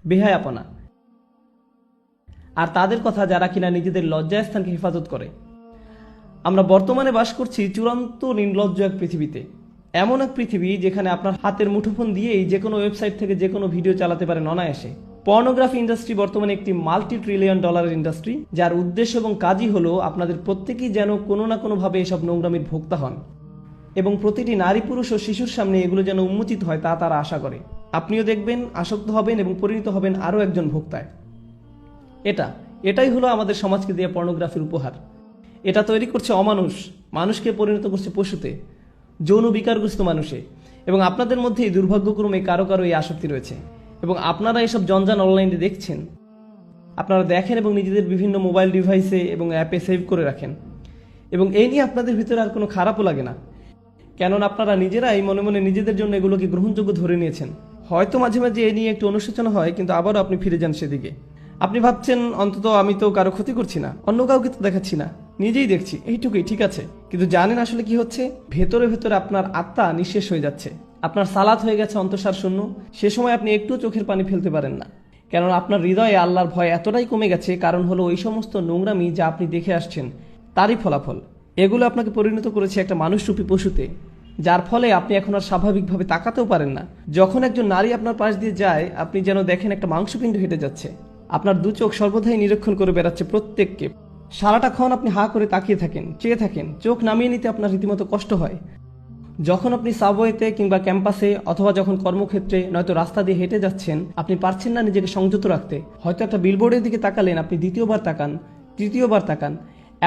বেহায়াপনা, আর তাদের কথা যারা কিনা নিজেদের লজ্জাস্থানকে হেফাজত করে। আমরা বর্তমানে বাস করছি চূড়ান্ত নির্লজ্জ এক পৃথিবীতে। এমন এক পৃথিবী যেখানে আপনার হাতের মুঠোফোন দিয়েই যে কোনো ওয়েবসাইট থেকে যে কোনো ভিডিও চালাতে পারেন অনায়াসে। পর্নোগ্রাফি ইন্ডাস্ট্রি বর্তমানে একটি $multi-trillion ইন্ডাস্ট্রি, যার উদ্দেশ্য এবং কাজই হলো আপনাদের প্রত্যেকেই যেন কোনো না কোনোভাবে এসব নোংরামির ভোক্তা হন, এবং প্রতিটি নারী, পুরুষ ও শিশুর সামনে এগুলো যেন উন্মোচিত হয় তা তারা আশা করে। আপনিও দেখবেন, আসক্ত হবেন এবং পরিণত হবেন আরও একজন ভোক্তায়। এটাই হলো আমাদের সমাজকে দেওয়া পর্নোগ্রাফির উপহার। এটা তৈরি করছে অমানুষ, মানুষকে পরিণত করছে পশুতে, যৌন বিকারগ্রস্ত মানুষে। এবং আপনাদের মধ্যেই দুর্ভাগ্যক্রমে কারো কারো এই আসক্তি রয়েছে, এবং আপনারা এসব জঞ্জাল অনলাইনে দেখছেন। আপনারা দেখেন এবং নিজেদের বিভিন্ন মোবাইল ডিভাইসে এবং অ্যাপে সেভ করে রাখেন, এবং এই নিয়ে আপনাদের ভিতরে আর কোনো খারাপও লাগে না, কেননা আপনারা নিজেরাই মনে মনে নিজেদের জন্য এগুলোকে গ্রহণযোগ্য ধরে নিয়েছেন। হয়তো মাঝে মাঝে এ নিয়ে একটু অনুশোচনা হয়, কিন্তু আবারও আপনি ফিরে যান সেদিকে। আপনি ভাবছেন অন্তত আমি তো কারো ক্ষতি করছি না, অন্য কাউকে তো দেখাচ্ছি না, নিজেই দেখছি, এইটুকুই ঠিক আছে। কিন্তু জানেন আসলে কি হচ্ছে? ভেতরে ভেতরে আপনার আত্মা নিঃশেষ হয়ে যাচ্ছে, আপনার সালাত হয়ে গেছে অন্তঃসার শূন্য। সে সময় আপনি একটু চোখের পানি ফেলতে পারেন না, কেননা আপনার হৃদয়ে আল্লাহর ভয় এতটাই কমে গেছে। কারণ হলো ওই সমস্ত নোংরামি যা আপনি দেখে আসছেন তারই ফলাফল। এগুলো আপনাকে পরিণত করেছে একটা মানুষরূপী পশুতে, যার ফলে আপনি এখন আর স্বাভাবিকভাবে তাকাতেও পারেন না। যখন একজন নারী আপনার পাশ দিয়ে যায়, আপনি যেন দেখেন একটা মাংসপিণ্ড হেঁটে যাচ্ছে। আপনার দু চোখ সর্বদাই নিরীক্ষণ করে বেড়াচ্ছে প্রত্যেককে। সারাটাক্ষণ আপনি হা করে তাকিয়ে থাকেন, চেয়ে থাকেন, চোখ নামিয়ে নিতে আপনার রীতিমতো কষ্ট হয়। যখন আপনি সাবওয়েতে কিংবা ক্যাম্পাসে অথবা যখন কর্মক্ষেত্রে নয়তো রাস্তা দিয়ে হেঁটে যাচ্ছেন, আপনি পারছেন না নিজেকে সংযত রাখতে। হয়তো একটা বিলবোর্ডের দিকে তাকালেন, আপনি দ্বিতীয়বার তাকান, তৃতীয়বার তাকান।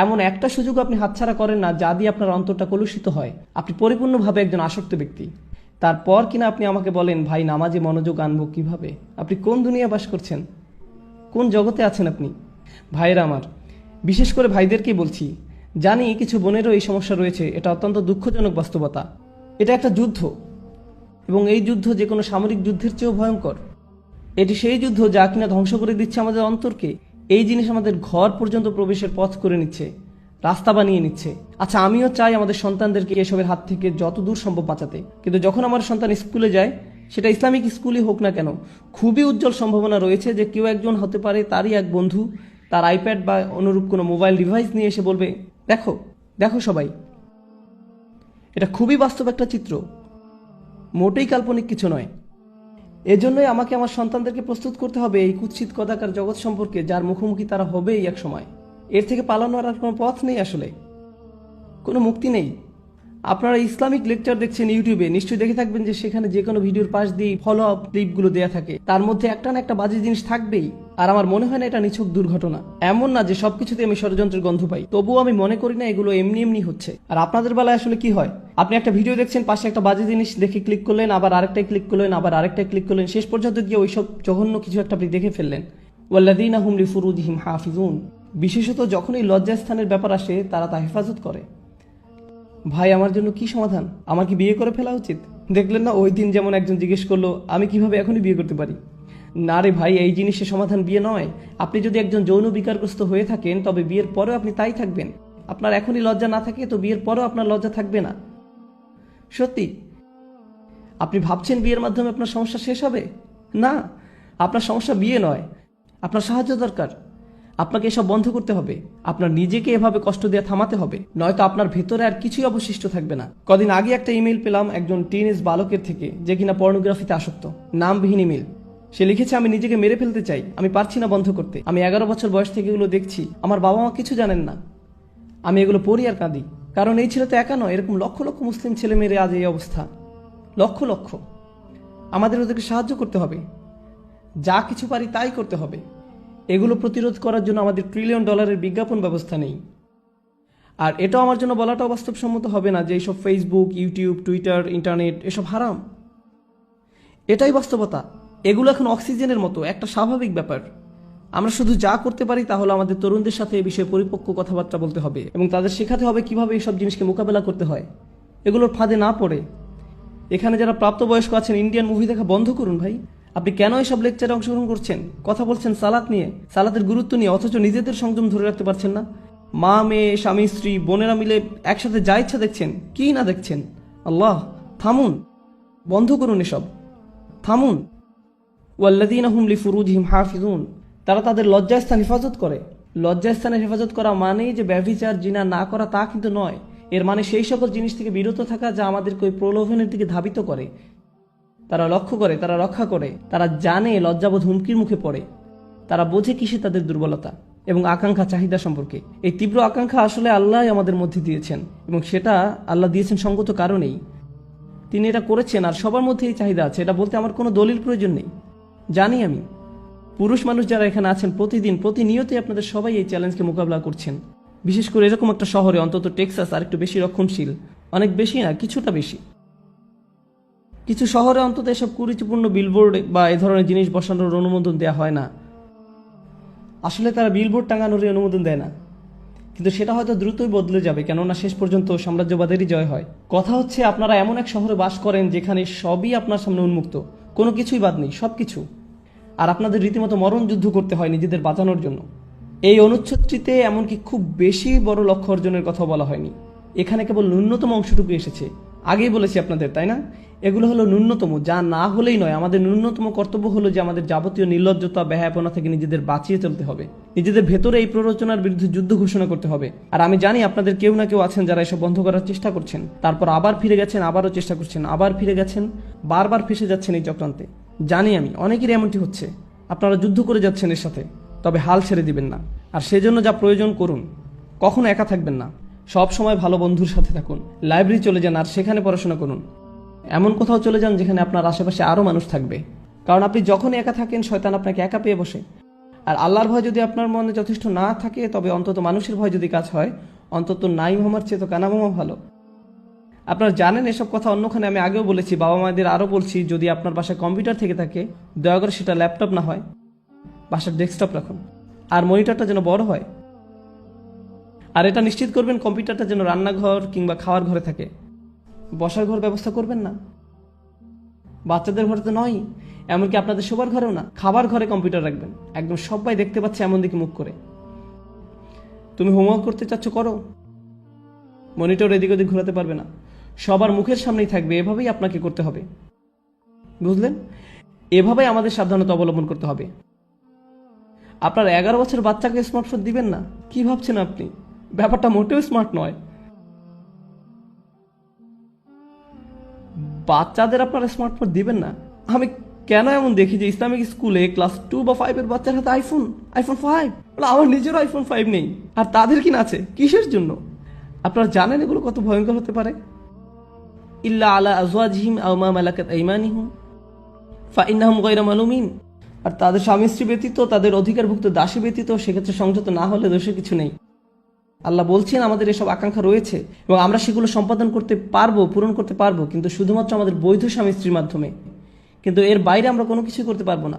এমন একটা সুযোগ আপনি হাতছাড়া করেন না যা দিয়ে আপনার অন্তরটা কলুষিত হয়। আপনি পরিপূর্ণভাবে একজন আসক্ত ব্যক্তি। তারপর কিনা আপনি আমাকে বলেন, ভাই নামাজে মনোযোগ আনবো কিভাবে? আপনি কোন দুনিয়া বাস করছেন? কোন জগতে আছেন আপনি? ভাইয়েরা আমার, বিশেষ করে ভাইদেরকেই বলছি, জানি কিছু বোনেরও এই সমস্যা রয়েছে। এটা অত্যন্ত দুঃখজনক বাস্তবতা। এটা একটা যুদ্ধ, এবং এই যুদ্ধ যে কোনো সামরিক যুদ্ধের চেয়েও ভয়ঙ্কর। এটি সেই যুদ্ধ যা কিনা ধ্বংস করে দিচ্ছে আমাদের অন্তরকে। এই জিনিস আমাদের ঘর পর্যন্ত প্রবেশের পথ করে নিচ্ছে, রাস্তা বানিয়ে নিচ্ছে। আচ্ছা, আমিও চাই আমাদের সন্তানদেরকে এসবের হাত থেকে যত দূর সম্ভব বাঁচাতে, কিন্তু যখন আমার সন্তান স্কুলে যায়, সেটা ইসলামিক স্কুলই হোক না কেন, খুবই উজ্জ্বল সম্ভাবনা রয়েছে যে কেউ একজন হতে পারে তারই এক বন্ধু তার আইপ্যাড বা অনুরূপ কোনো মোবাইল ডিভাইস নিয়ে এসে বলবে, দেখো দেখো সবাই। এটা খুবই বাস্তব একটা চিত্র, মোটেই কাল্পনিক কিছু নয়। এজন্যই আমাকে আমার সন্তানদেরকে প্রস্তুত করতে হবে এই কুৎসিত কদাকার জগৎ সম্পর্কে, যার মুখোমুখি তারা হবেই এক সময়। এর থেকে পালানোর আর কোনো পথ নেই, আসলে কোনো মুক্তি নেই। আপনারা ইসলামিক লেকচার দেখছেন ইউটিউবে, নিশ্চয়ই দেখে থাকবেন যে সেখানে যে কোনো ভিডিওর পাশ দিয়ে ফলো আপ ক্লিপগুলো দেওয়া থাকে, তার মধ্যে একটা না একটা বাজে জিনিস থাকবেই। আর আমার মনে হয় না এটা নিছক দুর্ঘটনা। এমন না যে সবকিছুতে আমি ষড়যন্ত্রের গন্ধ পাই, তবুও আমি মনে করি না এগুলো এমনি এমনি হচ্ছে। আর আপনাদের বেলায় আসলে কি হয়? আপনি একটা ভিডিও দেখছেন, পাশে একটা বাজে জিনিস দেখে ক্লিক করলেন, আবার আরেকটাই ক্লিক করলেন, আবার আরেকটাই ক্লিক করলেন, শেষ পর্যন্ত গিয়ে ওইসব জঘন্য কিছু একটা আপনি দেখে ফেললেন। ওয়াল্লাযীনা হুম লিফুরুজিহিম হাফিজুন। বিশেষত যখন এই লজ্জাস্থানের ব্যাপার আসে, তারা তা হেফাজত করে। ভাই, আমার জন্য কি সমাধান? আমার কি বিয়ে করে ফেলা উচিত? দেখলেন না ওই দিন যেমন একজন জিজ্ঞেস করলো, আমি কিভাবে এখনই বিয়ে করতে পারি? না রে ভাই, এই জিনিসের সমাধান বিয়ে নয়। আপনি যদি একজন যৌন বিকারগ্রস্ত হয়ে থাকেন, তবে বিয়ের পরেও আপনি তাই থাকবেন। আপনার এখনই লজ্জা না থাকে তো বিয়ের পরেও আপনার লজ্জা থাকবে না। সত্যি। আপনি ভাবছেন বিয়ের মাধ্যমে আপনার সমস্যা শেষ হবে? না, আপনার সমস্যা বিয়ে নয়, আপনার সাহায্য দরকার। আপনাকে এসব বন্ধ করতে হবে। আপনার নিজেকে এভাবে কষ্ট দেওয়া থামাতে হবে, নয়তো আপনার ভেতরে আর কিছুই অবশিষ্ট থাকবে না। কদিন আগে একটা ইমেল পেলাম একজন টিনেজ বালকের থেকে, যে কিনা পর্নোগ্রাফিতে আসক্ত। নামবিহীন ইমেল। সে লিখেছে, আমি নিজেকে মেরে ফেলতে চাই, আমি পারছি না বন্ধ করতে। আমি 11 বছর বয়স থেকে এগুলো দেখছি, আমার বাবা মা কিছু জানেন না, আমি এগুলো পড়ি আর কাঁদি। কারণ এই ছেলে তো একা নয়, এরকম লক্ষ লক্ষ মুসলিম ছেলে মেয়ের আজ এই অবস্থা, লক্ষ লক্ষ। আমাদের ওদেরকে সাহায্য করতে হবে, যা কিছু পারি তাই করতে হবে। এগুলো প্রতিরোধ করার জন্য আমাদের $1 ট্রিলিয়ন বিজ্ঞাপন ব্যবস্থা নেই। আর এটাও আমার জন্য বলাটাও বাস্তবসম্মত হবে না যে এইসব ফেসবুক, ইউটিউব, টুইটার, ইন্টারনেট এসব হারাম। এটাই বাস্তবতা। এগুলো এখন অক্সিজেনের মতো একটা স্বাভাবিক ব্যাপার। আমরা শুধু যা করতে পারি তা হলো আমাদের তরুণদের সাথে এই বিষয়ে পরিপক্ক কথাবার্তা বলতে হবে, এবং তাদের শেখাতে হবে কিভাবে এইসব জিনিসকে মোকাবেলা করতে হয়, এগুলোর ফাঁদে না পড়ে। এখানে যারা প্রাপ্তবয়স্ক আছেন, ইন্ডিয়ান মুভি দেখা বন্ধ করুন ভাই। আপনি কেন এসব লেকচারে অংশগ্রহণ করছেন? কথা বলছেন সালাত নিয়ে, সালাতের গুরুত্ব নিয়ে, অথচ নিজেদের সংযম ধরে রাখতে পারছেন না। মা, মেয়ে, স্বামী, স্ত্রী, বোনেরা মিলে একসাথে যা ইচ্ছা দেখছেন, কি না দেখছেন। আল্লাহ, থামুন, বন্ধ করুন এসব, থামুন। ওয়াল্লাযীনা হুম লিফুরুজিহিম হাফিজুন, তারা তাদের লজ্জাস্থান হেফাজত করে। লজ্জাস্থানের হেফাজত করা মানেই যে ব্যভিচার জিনা না করা তা কিন্তু নয়। এর মানে সেই সকল জিনিস থেকে বিরত থাকা যা আমাদেরকে ওই প্রলোভনের দিকে ধাবিত করে। তারা লক্ষ্য করে, তারা রক্ষা করে, তারা জানে লজ্জাবোধ হুমকির মুখে পড়ে, তারা বোঝে কিসে তাদের দুর্বলতা এবং আকাঙ্ক্ষা চাহিদা সম্পর্কে। এই তীব্র আকাঙ্ক্ষা আসলে আল্লাহ আমাদের মধ্যে দিয়েছেন এবং সেটা আল্লাহ দিয়েছেন সঙ্গত কারণেই। তিনি এটা করেছেন আর সবার মধ্যে এই চাহিদা আছে, এটা বলতে আমার কোনো দলিল প্রয়োজন নেই। জানি আমি পুরুষ মানুষ যারা এখানে আছেন প্রতিদিন প্রতিনিয়তই আপনাদের সবাই এই চ্যালেঞ্জকে মোকাবিলা করছেন। বিশেষ করে এরকম একটা শহরে, অন্তত টেক্সাস আর একটু বেশি রক্ষণশীল, অনেক বেশি না কিছুটা বেশি। কিছু শহরে অন্তত এসব কুরুচিপূর্ণ বিলবোর্ড বা এ ধরনের জিনিস বসানোর অনুমোদন দেওয়া হয় না। আসলে তারা বিলবোর্ড টাঙানোর অনুমোদন দেয় না, কিন্তু সেটা হয়তো দ্রুতই বদলে যাবে, কেননা শেষ পর্যন্ত সাম্রাজ্যবাদেরই জয় হয়। কথা হচ্ছে আপনারা এমন এক শহরে বাস করেন যেখানে সবই আপনার সামনে উন্মুক্ত, কোনো কিছুই বাদ নেই, সব কিছু। আর আপনাদের রীতিমতো মরণ যুদ্ধ করতে হয় নিজেদের বাঁচানোর জন্য। এই অনুচ্ছেদটিতে এমনকি খুব বেশি বড় লক্ষ্য অর্জনের কথা বলা হয়নি, এখানে কেবল ন্যূনতম অংশটুকু এসেছে। আগেই বলেছি আপনাদের, তাই না? এগুলো হলো ন্যূনতম, যা না হলেই নয়। আমাদের ন্যূনতম কর্তব্য হলো যে আমাদের যাবতীয় নির্লজ্জতা, ব্যয়াপনা থেকে নিজেদের বাঁচিয়ে চলতে হবে, নিজেদের ভেতরে এই প্ররোচনার বিরুদ্ধে যুদ্ধ ঘোষণা করতে হবে। আর আমি জানি আপনাদের কেউ না কেউ আছেন যারা এসব বন্ধ করার চেষ্টা করছেন, তারপর আবার ফিরে গেছেন, আবারও চেষ্টা করছেন, আবার ফিরে গেছেন, বারবার ফেসে যাচ্ছেন এই চক্রান্তে। জানি আমি অনেকেরই এমনটি হচ্ছে। আপনারা যুদ্ধ করে যাচ্ছেন এর সাথে, তবে হাল ছেড়ে দিবেন না। আর সেজন্য যা প্রয়োজন করুন, কখনো একা থাকবেন না, সব সময় ভালো বন্ধুর সাথে থাকুন, লাইব্রেরি চলে যান আর সেখানে পড়াশোনা করুন। এমন কোথাও চলে যান যেখানে আপনার আশেপাশে আরও মানুষ থাকবে, কারণ আপনি যখনই একা থাকেন শয়তান আপনাকে একা পেয়ে বসে। আর আল্লাহর ভয় যদি আপনার মনে যথেষ্ট না থাকে, তবে অন্তত মানুষের ভয় যদি কাজ হয়, অন্তত নাই মামার চেয়ে তো কানা মামা ভালো। আপনারা জানেন এসব কথা অন্যখানে আমি আগেও বলেছি, বাবা মায়েদের আরও বলছি, যদি আপনার বাসায় কম্পিউটার থেকে থাকে দয়া করে সেটা ল্যাপটপ না হয়, বাসার ডেস্কটপ রাখুন, আর মনিটরটা যেন বড় হয়। আর এটা নিশ্চিত করবেন কম্পিউটারটা যেন রান্নাঘর কিংবা খাওয়ার ঘরে থাকে, বসার ঘর ব্যবস্থা করবেন না। বাচ্চাদের ঘরে তো নয়, এমনকি আপনাদের শোবার ঘরেও না, খাবার ঘরে কম্পিউটার রাখবেন, একদম সবাই দেখতে পাচ্ছে এমন দিকে মুখ করে। তুমি হোমওয়ার্ক করতে চাচ্ছ, করো, মনিটর এদিক ওদিক ঘোরাতে পারবে না, সবার মুখের সামনেই থাকবে। এভাবেই আপনাকে করতে হবে, বুঝলেন? এভাবেই আমাদের সাবধানতা অবলম্বন করতে হবে। আপনার 11 বছর বাচ্চাকে স্মার্টফোন দিবেন না, কি ভাবছেন আপনি? ব্যাপারটা মোটেও স্মার্ট নয়। বাচ্চাদের আপনারা স্মার্টফোন দিবেন না। আমি কেন এমন দেখি যে ইসলামিক স্কুলে ক্লাস 2 বা 5 এর বাচ্চার হাতে আইফোন 5। আমার নিজেরও আইফোন 5 নেই, আর তাদের কিনা আছে, কিসের জন্য? আপনারা জানেন এগুলো কত ভয়ঙ্কর হতে পারে? ইল্লা আলা আজওয়াজিহিম আও মা মালাকাত আইমানিহুম ফাইন্নাহুম গায়রু মালুমিন। আর তাদের স্বামী স্ত্রী ব্যতীত, তাদের অধিকারভুক্ত দাসী ব্যতীত, সেক্ষেত্রে সংযত না হলে দোষের কিছু নেই। আল্লাহ বলছেন আমাদের এসব আকাঙ্ক্ষা রয়েছে এবং আমরা সেগুলো সম্পাদন করতে পারবো, পূরণ করতে পারবো, কিন্তু শুধুমাত্র আমাদের বৈধ স্বামী স্ত্রীর মাধ্যমে। কিন্তু এর বাইরে আমরা কোনো কিছুই করতে পারবো না।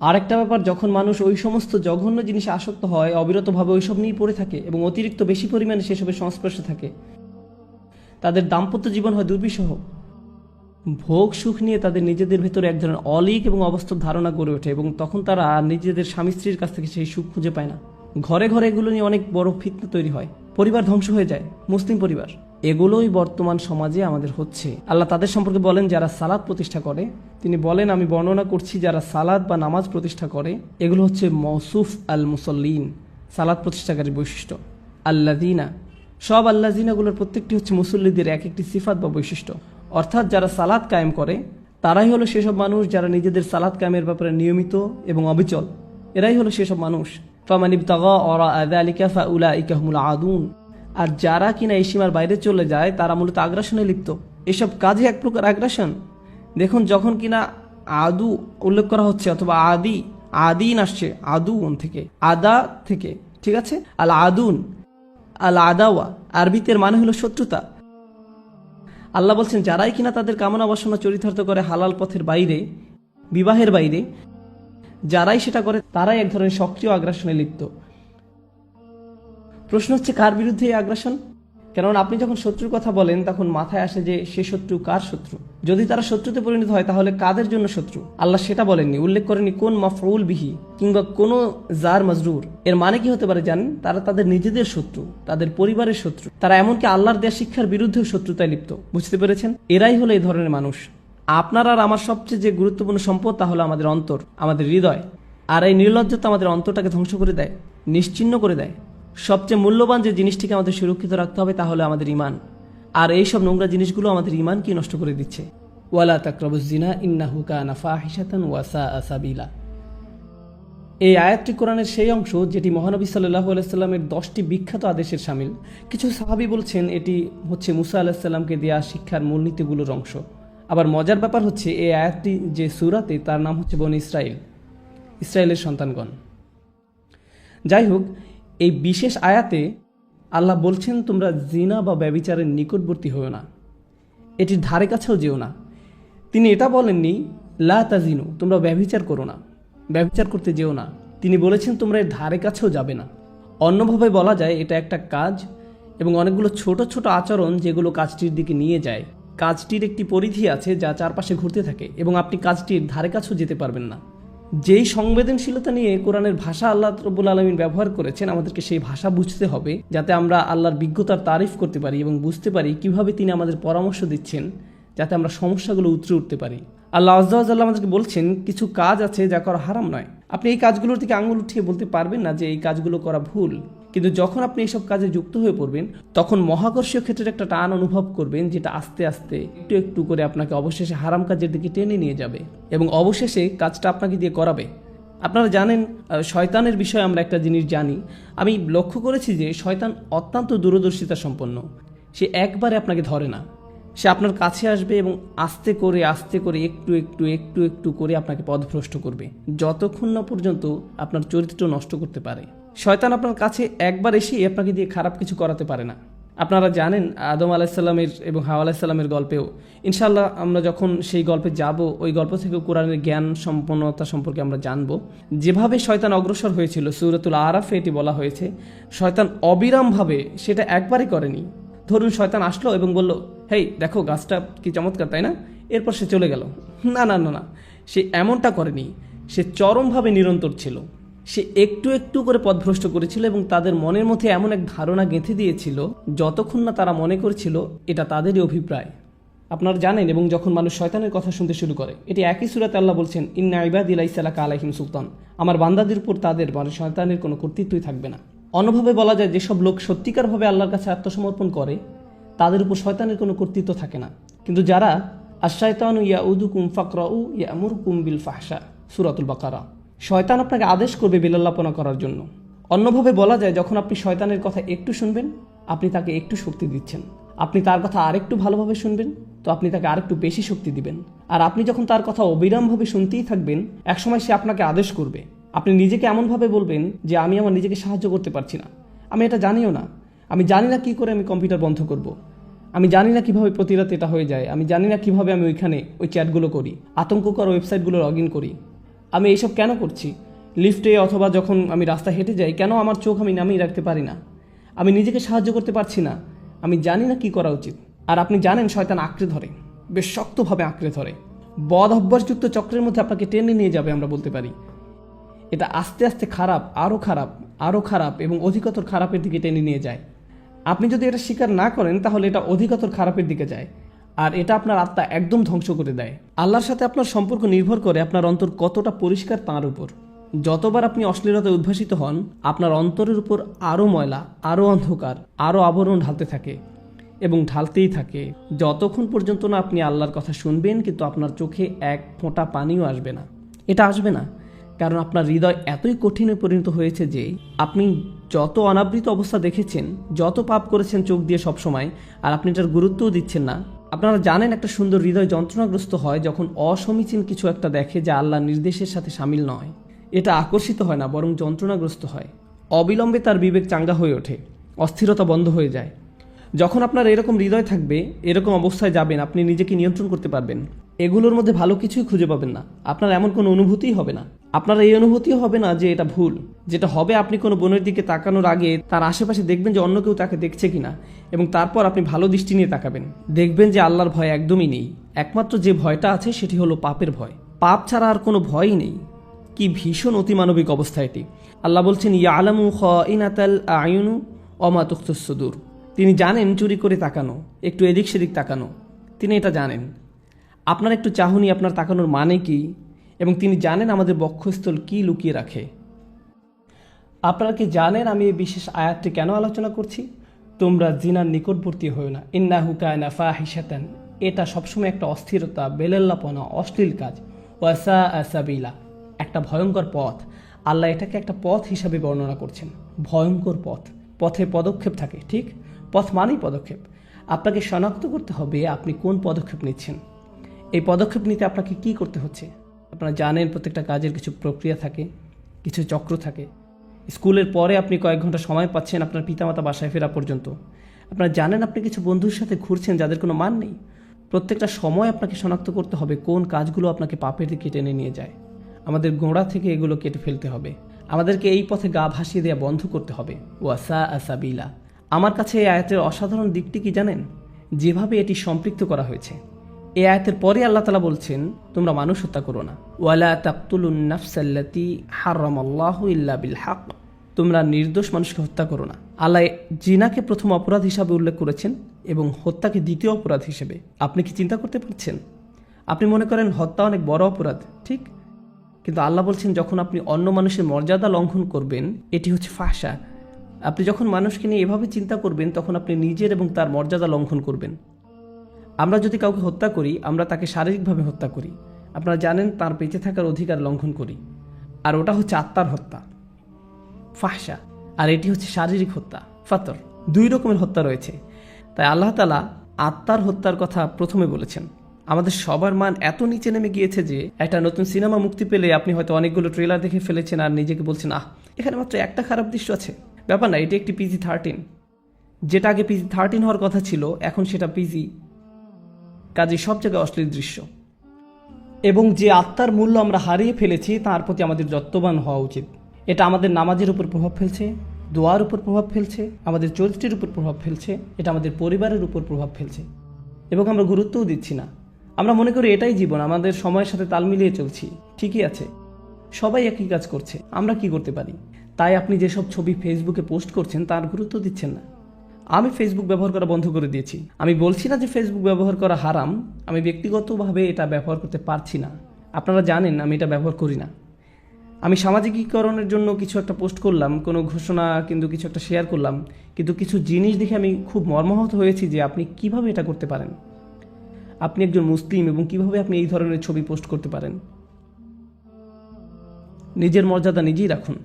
আরেকটা ব্যাপার, যখন মানুষ ওই সমস্ত জঘন্য জিনিসে আসক্ত হয়, অবিরতভাবে ওইসব নিয়ে পড়ে থাকে এবং অতিরিক্ত বেশি পরিমাণে সেসবের সংস্পর্শে থাকে, তাদের দাম্পত্য জীবন হয় দুর্বিষহ। ভোগ সুখ নিয়ে তাদের নিজেদের ভেতরে এক ধরনের অলীক এবং অবাস্তব ধারণা গড়ে ওঠে এবং তখন তারা নিজেদের স্বামী স্ত্রীর কাছ থেকে সেই সুখ খুঁজে পায় না। ঘরে ঘরে এগুলো নিয়ে অনেক বড় ফিতনা তৈরি হয়, পরিবার ধ্বংস হয়ে যায়, মুসলিম পরিবার। এগুলোই বর্তমান সমাজে আমাদের হচ্ছে। আল্লাহ তাদের সম্পর্কে বলেন যারা সালাত প্রতিষ্ঠা করে। তিনি বলেন, আমি বর্ণনা করছি যারা সালাত বা নামাজ প্রতিষ্ঠা করে, এগুলো হচ্ছে মৌসুফ আল মুসল্লিন, সালাত প্রতিষ্ঠাকারীর বৈশিষ্ট্য। আল্লাযিনা, সব আল্লাযিনাগুলোর প্রত্যেকটি হচ্ছে মুসল্লিদের এক একটি সিফাত বা বৈশিষ্ট্য। অর্থাৎ যারা সালাত কায়েম করে তারাই হলো সেসব মানুষ যারা নিজেদের সালাত কায়েমের ব্যাপারে নিয়মিত এবং অবিচল। এরাই হলো সেসব মানুষ। ফামান ইবতাগা ওয়ারাআ যালিকা ফাউলাইকা হুমুল আদুন। আর যারা কিনা এই সীমার বাইরে চলে যায় তারা মূলত আগ্রাসনে লিপ্ত। এসব কাজে এক প্রকার আগ্রাসন। দেখুন, যখন কিনা আদু উল্লেখ করা হচ্ছে অথবা আদিন আসছে আদুন থেকে, আদা থেকে, ঠিক আছে? আল আদুন, আল আদাওয়া আরবিতের মানে হলো শত্রুতা। আল্লাহ বলছেন যারাই কিনা তাদের কামনা বাসনা চরিতার্থ করে হালাল পথের বাইরে, বিবাহের বাইরে, যারাই সেটা করে তারাই এক ধরনের সক্রিয় আগ্রাসনে লিপ্ত। প্রশ্ন হচ্ছে কার বিরুদ্ধে এই আগ্রাসন? কেননা আপনি যখন শত্রুর কথা বলেন তখন মাথায় আসে যে সে শত্রু কার শত্রু। যদি তারা শত্রুতে পরিণত হয় তাহলে কাদের জন্য শত্রু? আল্লাহ সেটা বলেননি, উল্লেখ করেনি কোন মাফউল বিহি কিংবা কোন জার মাজরুর। এর মানে কি হতে পারে জানেন? তারা তাদের নিজেদের শত্রু, তাদের পরিবারের শত্রু, তারা এমনকি আল্লাহর দেয়া শিক্ষার বিরুদ্ধেও শত্রুতায় লিপ্ত। বুঝতে পেরেছেন? এরাই হলো এই ধরনের মানুষ। আপনার আর আমার সবচেয়ে যে গুরুত্বপূর্ণ সম্পদ তা হলো আমাদের অন্তর, আমাদের হৃদয়। আর এই নির্লজ্জতা আমাদের অন্তরটাকে ধ্বংস করে দেয়, নিশ্চিহ্ন করে দেয়। সবচেয়ে মূল্যবান যে জিনিসটিকে আমাদের সুরক্ষিত রাখতে হবে তা হলো আমাদের ঈমান। আর এই সব নোংরা জিনিসগুলো আমাদের ঈমানকে নষ্ট করে দিচ্ছে। ওয়ালা তাকরাবুজ জিনা ইন্নাহু কানা ফাহিশাতান ওয়া সাআ সাবিলা। এই আয়াতটি কোরআনের সেই অংশ যেটি মহানবী সাল্লাল্লাহু আলাইহি সাল্লামের 10টি বিখ্যাত আদেশের শামিল। কিছু সাহাবী বলছেন এটি হচ্ছে মুসা আলাইহিস সালামকে দেয়া শিক্ষার মূলনীতিগুলোর অংশ। আবার মজার ব্যাপার হচ্ছে এই আয়াতটি যে সূরাতে তার নাম হচ্ছে বনী ইসরাইল, ইসরায়েলের সন্তানগণ। যাই হোক, এই বিশেষ আয়াতে আল্লাহ বলছেন তোমরা জিনা বা ব্যভিচারের নিকটবর্তী হও না, এটির ধারে কাছেও যেও না। তিনি এটা বলেননি লা তাজিনু, তোমরা ব্যভিচার করো না, ব্যভিচার করতে যেও না। তিনি বলেছেন তোমরা এর ধারে কাছেও যাবে না। অন্যভাবে বলা যায় এটা একটা কাজ এবং অনেকগুলো ছোট ছোট আচরণ যেগুলো কাজটির দিকে নিয়ে যায়। কাজটির একটি পরিধি আছে যা চারপাশে ঘুরতে থাকে এবং আপনি কাজটির ধারে কাছেও যেতে পারবেন না। যেই সংবেদনশীলতা নিয়ে কোরআনের ভাষা আল্লাহ রাব্বুল আলামিন ব্যবহার করেছেন, আমাদেরকে সেই ভাষা বুঝতে হবে যাতে আমরা আল্লাহর বিজ্ঞতার তারিফ করতে পারি এবং বুঝতে পারি কিভাবে তিনি আমাদের পরামর্শ দিচ্ছেন যাতে আমরা সমস্যাগুলো উতরে উঠতে পারি। আল্লাহ আযজা ওয়া জাল্লা আমাদেরকে বলছেন কিছু কাজ আছে যা করা হারাম নয়। আপনি এই কাজগুলোর দিকে আঙুল উঠিয়ে বলতে পারবেন না যে এই কাজগুলো করা ভুল, কিন্তু যখন আপনি এইসব কাজে যুক্ত হয়ে পড়বেন তখন মহাকর্ষীয় ক্ষেত্রের একটা টান অনুভব করবেন, যেটা আস্তে আস্তে একটু একটু করে আপনাকে অবশেষে হারাম কাজের দিকে টেনে নিয়ে যাবে এবং অবশেষে কাজটা আপনাকে দিয়ে করাবে। আপনারা জানেন শয়তানের বিষয়ে আমরা একটা জিনিস জানি। আমি লক্ষ্য করেছি যে শয়তান অত্যন্ত দূরদর্শিতা সম্পন্ন। সে একবারে আপনাকে ধরে না, সে আপনার কাছে আসবে এবং আস্তে করে একটু একটু একটু একটু করে আপনাকে পথভ্রষ্ট করবে, যতক্ষণ না পর্যন্ত আপনার চরিত্র নষ্ট করতে পারে। শয়তান আপনার কাছে একবার এসে আপনাকে দিয়ে খারাপ কিছু করাতে পারে না। আপনারা জানেন আদম আলাইসাল্লামের এবং হাওয়া আলাইসাল্লামের গল্পেও, ইনশাআল্লাহ আমরা যখন সেই গল্পে যাব ওই গল্প থেকে কোরআনের জ্ঞান সম্পন্নতা সম্পর্কে আমরা জানব। যেভাবে শয়তান অগ্রসর হয়েছিল সূরাতুল আরাফে এটি বলা হয়েছে, শয়তান অবিরামভাবে সেটা একবারই করেনি। ধরুন শয়তান আসলো এবং বলল, হেই দেখো গাছটা কি চমৎকার, তাই না? এরপর সে চলে গেল। না না না না, সে এমনটা করেনি। সে চরমভাবে নিরন্তর ছিল। সে একটু একটু করে পথভ্রষ্ট করেছিল এবং তাদের মনের মধ্যে এমন এক ধারণা গেঁথে দিয়েছিল যতক্ষণ না তারা মনে করেছিল এটা তাদেরই অভিপ্রায়। আপনারা জানেন, এবং যখন মানুষ শয়তানের কথা শুনতে শুরু করে, এটি একই সূরাতে আল্লাহ বলছেন ইন্না ইবাদি লাইসা লাকা আলাইহিম সুলতান, আমার বান্দাদের উপর তাদের মানে শয়তানের কোনো কর্তৃত্বই থাকবে না। অন্যভাবে বলা যায় যেসব লোক সত্যিকারভাবে আল্লাহর কাছে আত্মসমর্পণ করে তাদের উপর শয়তানের কোনো কর্তৃত্ব থাকে না। কিন্তু যারা আশ-শায়তানু ইয়াউদুকুম ফাকরাউ ইয়ামুরকুম বিল ফাহশা, সূরাতুল বাকারা, শয়তান আপনাকে আদেশ করবে বিলাল্লাপনা করার জন্য। অন্যভাবে বলা যায় যখন আপনি শয়তানের কথা একটু শুনবেন আপনি তাকে একটু শক্তি দিচ্ছেন, আপনি তার কথা আরেকটু ভালোভাবে শুনবেন তো আপনি তাকে আরেকটু বেশি শক্তি দিবেন। আর আপনি যখন তার কথা অবিরামভাবে শুনতেই থাকবেন একসময় সে আপনাকে আদেশ করবে। আপনি নিজেকে এমনভাবে বলবেন যে আমি আমার নিজেকে সাহায্য করতে পারছি না, আমি এটা জানিও না, আমি জানি না কি করে আমি কম্পিউটার বন্ধ করব, আমি জানি না কিভাবে প্রতি রাতে এটা হয়ে যায়, আমি জানি না কিভাবে আমি ওইখানে ওই চ্যাটগুলো করি, আতঙ্ককর ওয়েবসাইটগুলো লগ ইন করি, আমি এইসব কেন করছি, লিফটে অথবা যখন আমি রাস্তা হেঁটে যাই কেন আমার চোখ আমি নামিয়ে রাখতে পারি না, আমি নিজেকে সাহায্য করতে পারছি না, আমি জানি না কি করা উচিত। আর আপনি জানেন শয়তান আঁকড়ে ধরে, বেশ শক্তভাবে আঁকড়ে ধরে, বদ অভ্যাসযুক্ত চক্রের মধ্যে আপনাকে টেনে নিয়ে যাবে। আমরা বলতে পারি এটা আস্তে আস্তে খারাপ, আরও খারাপ, আরও খারাপ এবং অধিকতর খারাপের দিকে টেনে নিয়ে যায়। আপনি যদি এটা স্বীকার না করেন তাহলে এটা অধিকতর খারাপের দিকে যায় আর এটা আপনার আত্মা একদম ধ্বংস করে দেয়। আল্লাহর সাথে আপনার সম্পর্ক নির্ভর করে আপনার অন্তর কতটা পরিষ্কার তার উপর। যতবার আপনি অশ্লীলতায় উদ্ভাসিত হন আপনার অন্তরের উপর আরও ময়লা, আরও অন্ধকার, আরও আবরণ ঢালতে থাকে এবং ঢালতেই থাকে যতক্ষণ পর্যন্ত না আপনি আল্লাহর কথা শুনবেন কিন্তু আপনার চোখে এক ফোঁটা পানিও আসবে না। এটা আসবে না কারণ আপনার হৃদয় এতই কঠিনে পরিণত হয়েছে যে আপনি যত অনাবৃত অবস্থা দেখেছেন, যত পাপ করেছেন চোখ দিয়ে সবসময়, আর আপনি এটার গুরুত্বও দিচ্ছেন না। আপনারা জানেন একটা সুন্দর হৃদয় যন্ত্রণাগ্রস্ত হয় যখন অসমীচীন কিছু একটা দেখে যা আল্লাহর নির্দেশের সাথে সামিল নয়। এটা আকর্ষিত হয় না বরং যন্ত্রণাগ্রস্ত হয়। অবিলম্বে তার বিবেক চাঙ্গা হয়ে ওঠে, অস্থিরতা বন্ধ হয়ে যায়। যখন আপনার এরকম হৃদয় থাকবে, এরকম অবস্থায় যাবেন, আপনি নিজেকে নিয়ন্ত্রণ করতে পারবেন। এগুলোর মধ্যে ভালো কিছুই খুঁজে পাবেন না, আপনার এমন কোনো অনুভূতিই হবে না। আপনার এই অনুভূতিও হবে না যে এটা ভুল। যেটা হবে, আপনি কোনো বোনের দিকে তাকানোর আগে তার আশেপাশে দেখবেন যে অন্য কেউ তাকে দেখছে কিনা এবং তারপর আপনি ভালো দৃষ্টি নিয়ে তাকাবেন। দেখবেন যে আল্লাহর ভয় একদমই নেই। একমাত্র যে ভয়টা আছে সেটি হলো পাপের ভয়। পাপ ছাড়া আর কোনো ভয়ই নেই। কি ভীষণ অতিমানবিক অবস্থা এটি। আল্লাহ বলছেন ইয়ালামু খাইনাতাল আয়ুনু ওয়া মা তুখফিস সুদূর। তিনি জানেন চুরি করে তাকানো, একটু এদিক সেদিক তাকানো, তিনি এটা জানেন। আপনার একটু চাহনি, আপনার তাকানোর মানে কি, এবং তিনি জানেন আমাদের বক্ষস্থল কি লুকিয়ে রাখে। আপনারা কি জানেন আমি এই বিশেষ আয়াতটি কেন আলোচনা করছি? তোমরা জিনার নিকটবর্তী হও না, ইন্নাহু কানা ফাহিশাতান। এটা সবসময় একটা অস্থিরতা, বেলেল্লাপনা, অশ্লীল কাজ। ওয়াসা আসাবিলা, একটা ভয়ঙ্কর পথ। আল্লাহ এটাকে একটা পথ হিসাবে বর্ণনা করছেন, ভয়ঙ্কর পথ। পথে পদক্ষেপ থাকে, ঠিক? পথ মানেই পদক্ষেপ। আপনাকে শনাক্ত করতে হবে আপনি কোন পদক্ষেপ নিচ্ছেন। এই পদক্ষেপ নিতে আপনাকে কি করতে হচ্ছে? আপনারা জানেন প্রত্যেকটা কাজের কিছু প্রক্রিয়া থাকে, কিছু চক্র থাকে। স্কুলের পরে আপনি কয়েক ঘন্টা সময় পাচ্ছেন আপনার পিতামাতা বাসায় ফেরা পর্যন্ত। আপনারা জানেন আপনি কিছু বন্ধুর সাথে ঘুরছেন যাদের কোনো মান নেই। প্রত্যেকটা সময় আপনাকে শনাক্ত করতে হবে কোন কাজগুলো আপনাকে পাপের দিকে টেনে নিয়ে যায়। আমাদের গোড়া থেকে এগুলো কেটে ফেলতে হবে। আমাদেরকে এই পথে গা ভাসিয়ে দেওয়া বন্ধ করতে হবে। ওয়াসা আসাবিলা। আমার কাছে এই আয়াতের অসাধারণ দিকটি কি জানেন? যেভাবে এটি সম্পৃক্ত করা হয়েছে। এই আয়াতের পরে আল্লাহ তাআলা বলছেন, তোমরা মানুষ হত্যা করো না। ওয়ালা তাকতুলুন নাফসাল্লাতী হারামাল্লাহু ইল্লা বিল হক। তোমরা নির্দোষ মানুষকে হত্যা করো না। আল্লাহ জিনাকে প্রথম অপরাধ হিসাবে উল্লেখ করেছেন এবং হত্যাকে দ্বিতীয় অপরাধ হিসেবে। আপনি কি চিন্তা করতে পারছেন? আপনি মনে করেন হত্যা অনেক বড় অপরাধ, ঠিক? কিন্তু আল্লাহ বলছেন যখন আপনি অন্য মানুষের মর্যাদা লঙ্ঘন করবেন, এটি হচ্ছে ফাহশা। আপনি যখন মানুষকে নিয়ে এভাবে চিন্তা করবেন তখন আপনি নিজের এবং তার মর্যাদা লঙ্ঘন করবেন। আমরা যদি কাউকে হত্যা করি, আমরা তাকে শারীরিকভাবে হত্যা করি। আপনারা জানেন তার বেঁচে থাকার অধিকার লঙ্ঘন করি, আর ওটা হচ্ছে আত্মার হত্যা, ফাহশা। আর এটি হচ্ছে শারীরিক হত্যা, ফাতর। দুই রকমের হত্যা রয়েছে। তাই আল্লাহ তাআলা আত্মার হত্যার কথা প্রথমে বলেছেন। আমাদের সবার মান এত নিচে নেমে গিয়েছে যে একটা নতুন সিনেমা মুক্তি পেলে আপনি হয়তো অনেকগুলো ট্রেলার দেখে ফেলেছেন আর নিজেকে বলছেন, এখানে মাত্র একটা খারাপ দৃশ্য আছে। ব্যাপার না, এটি একটি PG-13। যেটা আগে PG-13 হওয়ার কথা ছিল, এখন সেটা PG। কাজে সব জায়গায় অশ্লীল দৃশ্য। এবং যে আত্মার মূল্য আমরা হারিয়ে ফেলেছি তার প্রতি আমাদের যত্নবান হওয়া উচিত। এটা আমাদের নামাজের উপর প্রভাব ফেলছে, দোয়ার উপর প্রভাব ফেলছে, আমাদের চরিত্রের উপর প্রভাব ফেলছে, এটা আমাদের পরিবারের উপর প্রভাব ফেলছে। এবং আমরা গুরুত্বও দিচ্ছি না। আমরা মনে করি এটাই জীবন, আমাদের সময়ের সাথে তাল মিলিয়ে চলছি। ঠিকই আছে, সবাই একই কাজ করছে, আমরা কি করতে পারি? তাই আপনি যেসব ছবি ফেসবুকে পোস্ট করছেন তার গুরুত্ব দিচ্ছেন না। আমি ফেসবুক ব্যবহার করা বন্ধ করে দিয়েছি। আমি বলছি না যে ফেসবুক ব্যবহার করা হারাম, আমি ব্যক্তিগতভাবে এটা ব্যবহার করতে পারছি না। আপনারা জানেন আমি এটা ব্যবহার করি না। আমি সামাজিকীকরণের জন্য কিছু একটা পোস্ট করলাম, কোনো ঘোষণা কিন্তু কিছু একটা শেয়ার করলাম, কিন্তু কিছু জিনিস দেখে আমি খুব মর্মাহত হয়েছি যে আপনি কিভাবে এটা করতে পারেন। আপনি একজন মুসলিম এবং কিভাবে আপনি এই ধরনের ছবি পোস্ট করতে পারেন? নিজের মর্যাদা নিজেই রাখুন,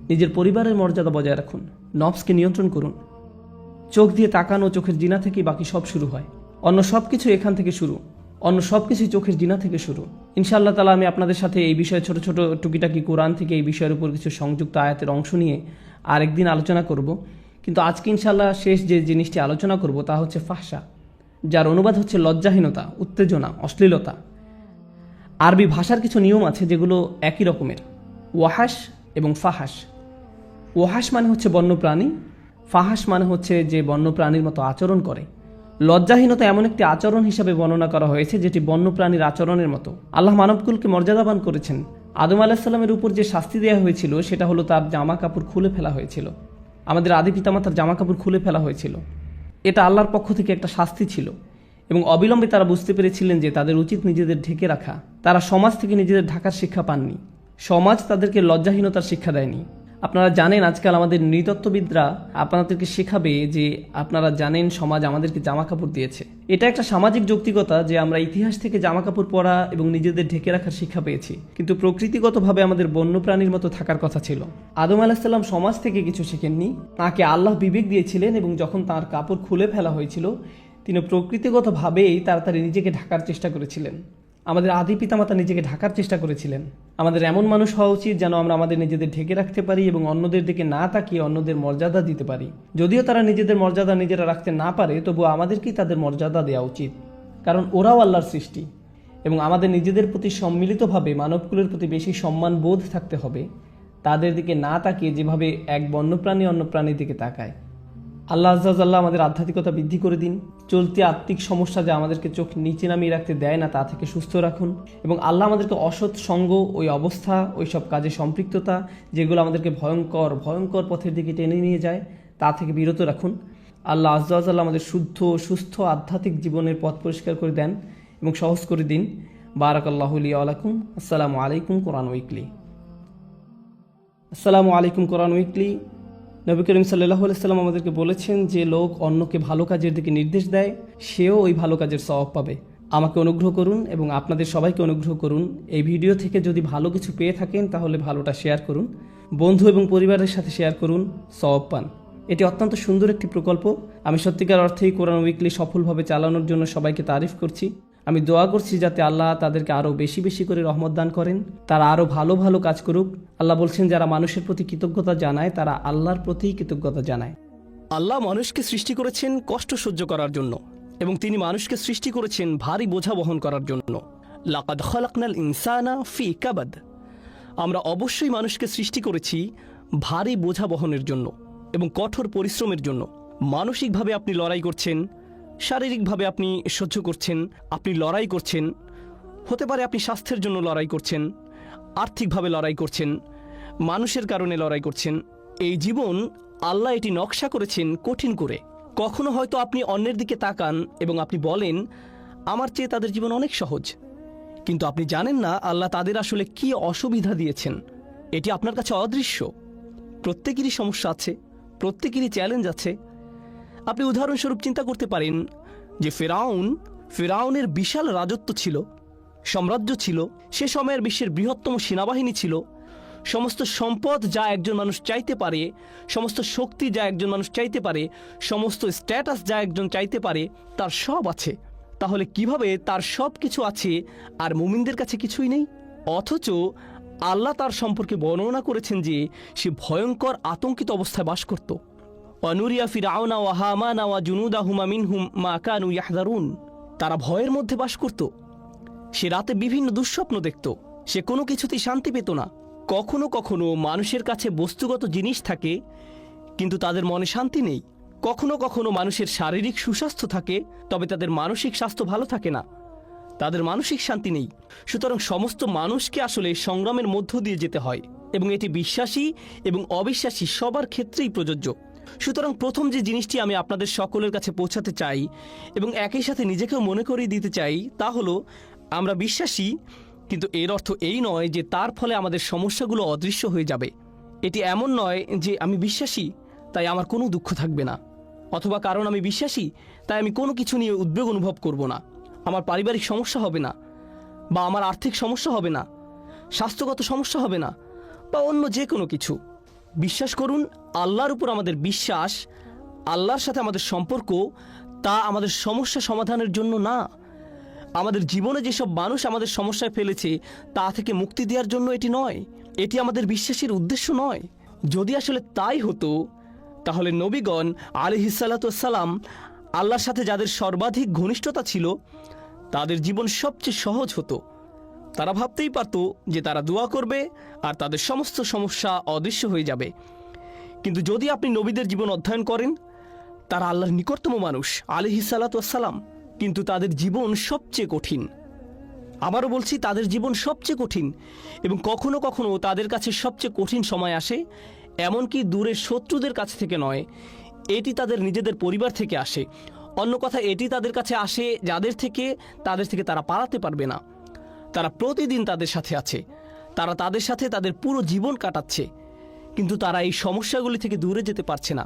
নিজের পরিবারের মর্যাদা বজায় রাখুন, নফসকে নিয়ন্ত্রণ করুন। চোখ দিয়ে তাকানো, চোখের জিনা থেকে বাকি সব শুরু হয়। অন্য সব কিছু এখান থেকে শুরু, অন্য সব কিছুই চোখের জিনা থেকে শুরু। ইনশাআল্লাহ তাআলা আমি আপনাদের সাথে এই বিষয়ে ছোট ছোট টুকিটাকি কোরআন থেকে এই বিষয়ের উপর কিছু সংযুক্ত আয়াতের অংশ নিয়ে আরেকদিন আলোচনা করব। কিন্তু আজকে ইনশাআল্লাহ শেষ যে জিনিসটি আলোচনা করব তা হচ্ছে ফাহশা, যার অনুবাদ হচ্ছে লজ্জাহীনতা, উত্তেজনা, অশ্লীলতা। আরবি ভাষার কিছু নিয়ম আছে যেগুলো একই রকমের, ওয়াহাস এবং ফাহাস। ওয়াহাস মানে হচ্ছে বন্যপ্রাণী, ফাহাস মানে হচ্ছে যে বন্যপ্রাণীর মতো আচরণ করে। লজ্জাহীনতা এমন একটি আচরণ হিসাবে বর্ণনা করা হয়েছে যেটি বন্যপ্রাণীর আচরণের মতো। আল্লাহ মানবকুলকে মর্যাদাবান করেছেন। আদম আলাহিসাল্লামের উপর যে শাস্তি দেওয়া হয়েছিল সেটা হলো তার জামা কাপড় খুলে ফেলা হয়েছিল। আমাদের আদি পিতামাতার জামা কাপড় খুলে ফেলা হয়েছিল। এটা আল্লাহর পক্ষ থেকে একটা শাস্তি ছিল এবং অবিলম্বে তারা বুঝতে পেরেছিলেন যে তাদের উচিত নিজেদের ঢেকে রাখা। তারা সমাজ থেকে নিজেদের ঢাকার শিক্ষা পাননি, সমাজ তাদেরকে লজ্জাহীনতার শিক্ষা দেয়নি। আপনারা জানেন আজকাল আমাদের নৃতত্ত্ববিদরা আপনাদেরকে শেখাবে যে আপনারা জানেন সমাজ আমাদেরকে জামা কাপড় দিয়েছে। এটা একটা সামাজিক যৌক্তিকতা যে আমরা ইতিহাস থেকে জামা কাপড় পরা এবং নিজেদের ঢেকে রাখার শিক্ষা পেয়েছি, কিন্তু প্রকৃতিগতভাবে আমাদের বন্যপ্রাণীর মতো থাকার কথা ছিল। আদম আলাহিসাল্লাম সমাজ থেকে কিছু শেখেননি, তাকে আল্লাহ বিবেক দিয়েছিলেন এবং যখন তার কাপড় খুলে ফেলা হয়েছিল তিনি প্রকৃতিগতভাবেই তাড়াতাড়ি নিজেকে ঢাকার চেষ্টা করেছিলেন। আমাদের আদি পিতামাতা নিজেকে ঢাকার চেষ্টা করেছিলেন। আমাদের এমন মানুষ হওয়া উচিত যেন আমরা আমাদের নিজেদের ঢেকে রাখতে পারি এবং অন্যদের দিকে না তাকিয়ে অন্যদের মর্যাদা দিতে পারি। যদিও তারা নিজেদের মর্যাদা নিজেরা রাখতে না পারে, তবুও আমাদেরকেই তাদের মর্যাদা দেওয়া উচিত, কারণ ওরাও আল্লাহর সৃষ্টি। এবং আমাদের নিজেদের প্রতি সম্মিলিতভাবে মানবকুলের প্রতি বেশি সম্মান বোধ থাকতে হবে, তাদের দিকে না তাকিয়ে যেভাবে এক বন্যপ্রাণী অন্য প্রাণীর দিকে তাকায়। আল্লাহ আজ্জাল্লাহ আমাদের আধ্যাত্মিকতা বৃদ্ধি করে দিন। চলতি আত্মিক সমস্যা যা আমাদেরকে চোখ নিচে নামিয়ে রাখতে দেয় না তা থেকে সুস্থ রাখুন এবং আল্লাহ আমাদেরকে অসৎ সঙ্গ, ওই অবস্থা, ওই সব কাজে সম্পৃক্ততা যেগুলো আমাদেরকে ভয়ঙ্কর ভয়ঙ্কর পথের দিকে টেনে নিয়ে যায় তা থেকে বিরত রাখুন। আল্লাহ আজ্জাল্লাহ আমাদের শুদ্ধ সুস্থ আধ্যাত্মিক জীবনের পথ পরিষ্কার করে দেন এবং সহজ করে দিন। বারাকাল্লাহু লি ওয়া লাকুম। আসসালামু আলাইকুম কোরআন উইকলি। আসসালামু আলাইকুম কোরআন উইকলি। নবী করিম সাল্লাল্লাহু আলাইহি সাল্লাম আমাদেরকে বলেছেন, যে লোক অন্যকে ভালো কাজের দিকে নির্দেশ দেয় সেও ওই ভালো কাজের সওয়াব পাবে। আমাকে অনুগ্রহ করুন এবং আপনাদের সবাইকে অনুগ্রহ করুন, এই ভিডিও থেকে যদি ভালো কিছু পেয়ে থাকেন তাহলে ভালোটা শেয়ার করুন, বন্ধু এবং পরিবারের সাথে শেয়ার করুন, সওয়াব পান। এটি অত্যন্ত সুন্দর একটি প্রকল্প। আমি সত্যিকার অর্থেই কোরআন উইকলি সফলভাবে চালানোর জন্য সবাইকে তারিফ করছি। আমি দোয়া করছি যাতে আল্লাহ তাদেরকে আরও বেশি বেশি করে রহমত দান করেন, তারা আরও ভালো ভালো কাজ করুক। আল্লাহ বলছেন, যারা মানুষের প্রতি কৃতজ্ঞতা জানায় তারা আল্লাহর প্রতি কৃতজ্ঞতা জানায়। আল্লাহ মানুষকে সৃষ্টি করেছেন কষ্ট সহ্য করার জন্য, এবং তিনি মানুষকে সৃষ্টি করেছেন ভারী বোঝা বহন করার জন্য। লাকাদ খালাকনাল ইনসানা ফি কাবাদ। আমরা অবশ্যই মানুষকে সৃষ্টি করেছি ভারী বোঝা বহনের জন্য এবং কঠোর পরিশ্রমের জন্য। মানসিকভাবে আপনি লড়াই করছেন, শারীরিকভাবে আপনি সহ্য করছেন, আপনি লড়াই করছেন। হতে পারে আপনি স্বাস্থ্যের জন্য লড়াই করছেন, আর্থিকভাবে লড়াই করছেন, মানুষের কারণে লড়াই করছেন। এই জীবন আল্লাহ এটি নকশা করেছেন কঠিন করে। কখনো হয়তো আপনি অন্যের দিকে তাকান এবং আপনি বলেন, আমার চেয়ে তাদের জীবন অনেক সহজ, কিন্তু আপনি জানেন না আল্লাহ তাদের আসলে কি অসুবিধা দিয়েছেন। এটি আপনার কাছে অদৃশ্য। প্রত্যেকেরই সমস্যা আছে, প্রত্যেকেরই চ্যালেঞ্জ আছে। আপনি উদাহরণস্বরূপ চিন্তা করতে পারেন যে ফেরাউনের বিশাল রাজত্ব ছিল, সাম্রাজ্য ছিল, সে সময়ের বিশ্বের বৃহত্তম সেনাবাহিনী ছিল, সমস্ত সম্পদ যা একজন মানুষ চাইতে পারে, সমস্ত শক্তি যা একজন মানুষ চাইতে পারে, সমস্ত স্ট্যাটাস যা একজন চাইতে পারে, তার সব আছে। তাহলে কিভাবে তার সব কিছু আছে আর মুমিনদের কাছে কিছুই নেই? অথচ আল্লাহ তার সম্পর্কে বর্ণনা করেছেন যে সে ভয়ঙ্কর আতঙ্কিত অবস্থায় বাস করত। অনুরিয়া ফিরাউনা ওয়া হামানা ওয়া জুনুদাহুমা মিনহুম মা কানু ইয়াহযারুন। তারা ভয়ের মধ্যে বাস করত। সে রাতে বিভিন্ন দুঃস্বপ্ন দেখত। সে কোনো কিছুতেই শান্তি পেত না। কখনো কখনো মানুষের কাছে বস্তুগত জিনিস থাকে, কিন্তু তাদের মনে শান্তি নেই। কখনো কখনো মানুষের শারীরিক সুস্বাস্থ্য থাকে, তবে তাদের মানসিক স্বাস্থ্য ভালো থাকে না, তাদের মানসিক শান্তি নেই। সুতরাং সমস্ত মানুষকে আসলে সংগ্রামের মধ্য দিয়ে যেতে হয়, এবং এটি বিশ্বাসী এবং অবিশ্বাসী সবার ক্ষেত্রেই প্রযোজ্য। সুতরাং প্রথম যে জিনিসটি আমি আপনাদের সকলের কাছে পৌঁছাতে চাই এবং একই সাথে নিজেকেও মনে করিয়ে দিতে চাই, তা হলো আমরা বিশ্বাসী, কিন্তু এর অর্থ এই নয় যে তার ফলে আমাদের সমস্যাগুলো অদৃশ্য হয়ে যাবে। এটি এমন নয় যে আমি বিশ্বাসী তাই আমার কোনো দুঃখ থাকবে না, অথবা কারণ আমি বিশ্বাসী তাই আমি কোনো কিছু নিয়ে উদ্বেগ অনুভব করব না, আমার পারিবারিক সমস্যা হবে না, বা আমার আর্থিক সমস্যা হবে না, স্বাস্থ্যগত সমস্যা হবে না, বা অন্য যে কোনো কিছু। বিশ্বাস করুন, আল্লাহর উপর আমাদের বিশ্বাস, আল্লাহর সাথে আমাদের সম্পর্ক, তা আমাদের সমস্যা সমাধানের জন্য না। আমাদের জীবনে যেসব মানুষ আমাদের সমস্যায় ফেলেছে তা থেকে মুক্তি দেওয়ার জন্য এটি নয়। এটি আমাদের বিশ্বাসের উদ্দেশ্য নয়। যদি আসলে তাই হতো, তাহলে নবীগণ আলাইহিসসালাতু ওয়াসসালাম আল্লাহর সাথে যাদের সর্বাধিক ঘনিষ্ঠতা ছিল, তাদের জীবন সবচেয়ে সহজ হতো। তারা ভাবতেই পারত যে তারা দোয়া করবে আর তাদের সমস্ত সমস্যা অদৃশ্য হয়ে যাবে। কিন্তু যদি আপনি নবীদের জীবন অধ্যয়ন করেন, তারা আল্লাহর নিকটতম মানুষ আলাইহিসসালাতু ওয়াসসালাম, কিন্তু তাদের জীবন সবচেয়ে কঠিন। আবারও বলছি, তাদের জীবন সবচেয়ে কঠিন, এবং কখনো কখনো তাদের কাছে সবচেয়ে কঠিন সময় আসে, এমনকি দূরের শত্রুদের কাছ থেকে নয়, এটি তাদের নিজেদের পরিবার থেকে আসে। অন্য কথা, এটি তাদের কাছে আসে যাদের থেকে তারা পালাতে পারবে না। তারা প্রতিদিন তাদের সাথে আছে, তারা তাদের সাথে তাদের পুরো জীবন কাটাচ্ছে, কিন্তু তারা এই সমস্যাগুলি থেকে দূরে যেতে পারছে না।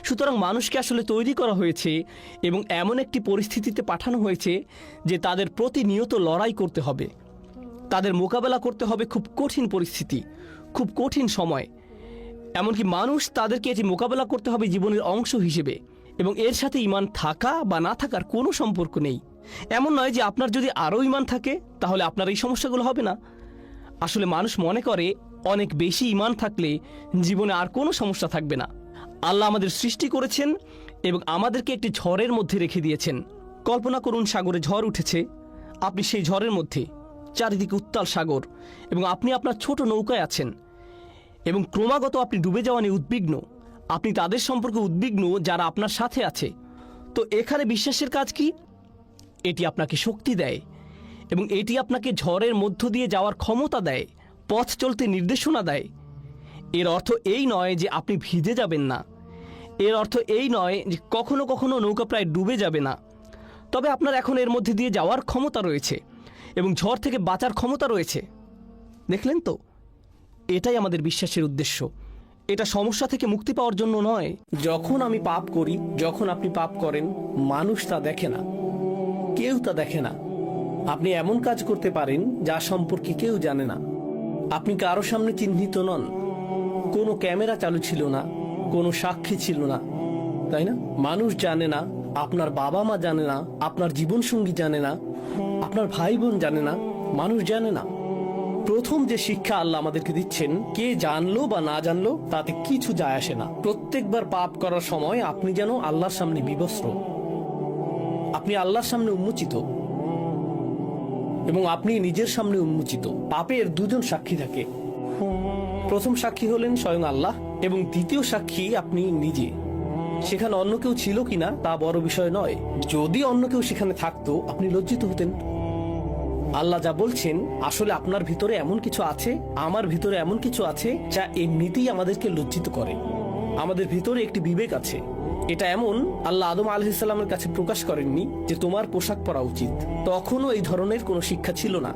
সুতরাং মানুষকে আসলে তৈরি করা হয়েছে এবং এমন একটি পরিস্থিতিতে পাঠানো হয়েছে যে তাদের প্রতিনিয়ত লড়াই করতে হবে, তাদের মোকাবেলা করতে হবে খুব কঠিন পরিস্থিতি, খুব কঠিন সময়। এমনকি মানুষ তাদেরকে এটি মোকাবেলা করতে হবে জীবনের অংশ হিসেবে, এবং এর সাথে ঈমান থাকা বা না থাকার কোনো সম্পর্ক নেই। এমন নয় যে আপনার যদি আরও ঈমান থাকে তাহলে আপনার এই সমস্যাগুলো হবে না। আসলে মানুষ মনে করে অনেক বেশি ঈমান থাকলে জীবনে আর কোনো সমস্যা থাকবে না। আল্লাহ আমাদের সৃষ্টি করেছেন এবং আমাদেরকে একটি ঝড়ের মধ্যে রেখে দিয়েছেন। কল্পনা করুন, সাগরে ঝড় উঠেছে, আপনি সেই ঝড়ের মধ্যে, চারিদিকে উত্তাল সাগর, এবং আপনি আপনার ছোট নৌকায় আছেন, এবং ক্রমাগত আপনি ডুবে যাওয়া নিয়ে উদ্বিগ্ন। আপনি তাদের সম্পর্কে উদ্বিগ্ন যারা আপনার সাথে আছে। তো এখানে বিশ্বাসের কাজ কি? এটি আপনাকে শক্তি দেয়, এবং এটি আপনাকে ঝড়ের মধ্য দিয়ে যাওয়ার ক্ষমতা দেয়, পথ চলতে নির্দেশনা দেয়। এর অর্থ এই নয় যে আপনি ভিজে যাবেন না, এর অর্থ এই নয় যে কখনো কখনো নৌকা প্রায় ডুবে যাবে না। তবে আপনার এখন এর মধ্যে দিয়ে যাওয়ার ক্ষমতা রয়েছে এবং ঝড় থেকে বাঁচার ক্ষমতা রয়েছে। দেখলেন তো, এটাই আমাদের বিশ্বাসের উদ্দেশ্য। এটা সমস্যা থেকে মুক্তি পাওয়ার জন্য নয়। যখন আমি পাপ করি, যখন আপনি পাপ করেন, মানুষ তা দেখে না, কেউ তা দেখে না। আপনি এমন কাজ করতে পারেন যা সম্পর্কে কেউ জানে না। আপনি কারো সামনে চিহ্নিত নন, কোনো ক্যামেরা চালু ছিল না, কোনো সাক্ষী ছিল না, তাই না? মানুষ জানে না, আপনার বাবা মা জানে না, আপনার জীবনসঙ্গী জানে না, আপনার ভাই বোন জানে না, মানুষ জানে না। প্রথম যে শিক্ষা আল্লাহ আমাদেরকে দিচ্ছেন, কে জানলো বা না জানলো তাতে কিছু যায় আসে না। প্রত্যেকবার পাপ করার সময় আপনি যেন আল্লাহর সামনে বিবস্ত্র, আপনি আল্লাহর সামনে উন্মোচিত এবং আপনি নিজের সামনে উন্মোচিত। পাপের দুজন সাক্ষী থাকে। প্রথম সাক্ষী হলেন স্বয়ং আল্লাহ এবং দ্বিতীয় সাক্ষী আপনি নিজে। সেখানে অন্য কেউ ছিল কিনা তা বড় বিষয় নয়। যদি অন্য কেউ সেখানে থাকতো, আপনি লজ্জিত হতেন। আল্লাহ যা বলছেন, আসলে আপনার ভিতরে এমন কিছু আছে, আমার ভিতরে এমন কিছু আছে যা এমনিতেই আমাদেরকে লজ্জিত করে। আমাদের ভিতরে একটি বিবেক আছে। এটা এমন, আল্লাহ আদম আলাইহিস সালামের কাছে প্রকাশ করেননি যে তোমার পোশাক পরা উচিত। তখনও এই ধরনের কোনো শিক্ষা ছিল না।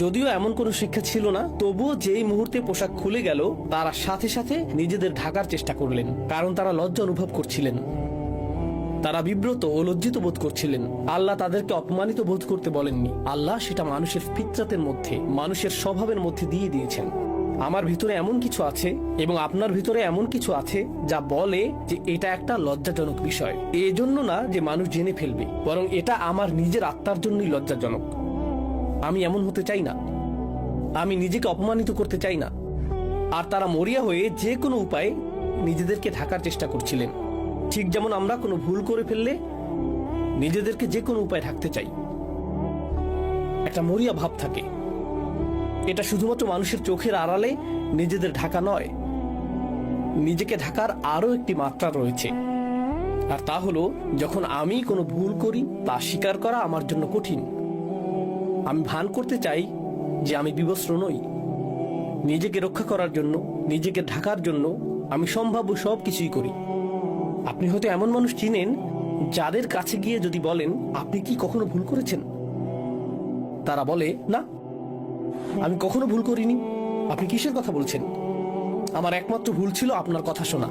যদিও এমন কোনো শিক্ষা ছিল না, তবুও যেই মুহূর্তে পোশাক খুলে গেল, তারা সাথে সাথে নিজেদের ঢাকার চেষ্টা করলেন, কারণ তারা লজ্জা অনুভব করছিলেন। তারা বিব্রত ও লজ্জিত বোধ করছিলেন। আল্লাহ তাদেরকে অপমানিত বোধ করতে বলেননি। আল্লাহ সেটা মানুষের ফিতরাতের মধ্যে, মানুষের স্বভাবের মধ্যে দিয়ে দিয়েছেন। আমার ভিতরে এমন কিছু আছে এবং আপনার ভিতরে এমন কিছু আছে যা বলে যে এটা একটা লজ্জাজনক বিষয়। এজন্য না যে মানুষ জেনে ফেলবে, বরং এটা আমার নিজের আত্মার জন্যই লজ্জাজনক। আমি এমন হতে চাই না, আমি নিজেকে অপমানিত করতে চাই না। আর তারা মরিয়া হয়ে যে কোনো উপায়ে নিজেদেরকে ঢাকার চেষ্টা করছিলেন। ঠিক যেমন আমরা কোনো ভুল করে ফেললে নিজেদেরকে যে কোনো উপায়ে ঢাকতে চাই। একটা মরিয়া ভাব থাকে। এটা শুধুমাত্র মানুষের চোখের আড়ালে নিজেদের ঢাকা নয়, নিজেকে ঢাকার আরো একটি মাত্রা রয়েছে। আর তা হলো, যখন আমি কোনো ভুল করি তা স্বীকার করা আমার জন্য কঠিন। আমি ভান করতে চাই যে আমি বিবস্ত্র নই। নিজেকে রক্ষা করার জন্য, নিজেকে ঢাকার জন্য আমি সম্ভাব্য সব কিছুই করি। আপনি হয়তো এমন মানুষ চিনেন যাদের কাছে গিয়ে যদি বলেন আপনি কি কখনো ভুল করেছেন, তারা বলে না, আমি কখনো ভুল করিনি। আপনি কিসের কথা বলছেন? আমার একমাত্র ভুল ছিল আপনার কথা শোনা।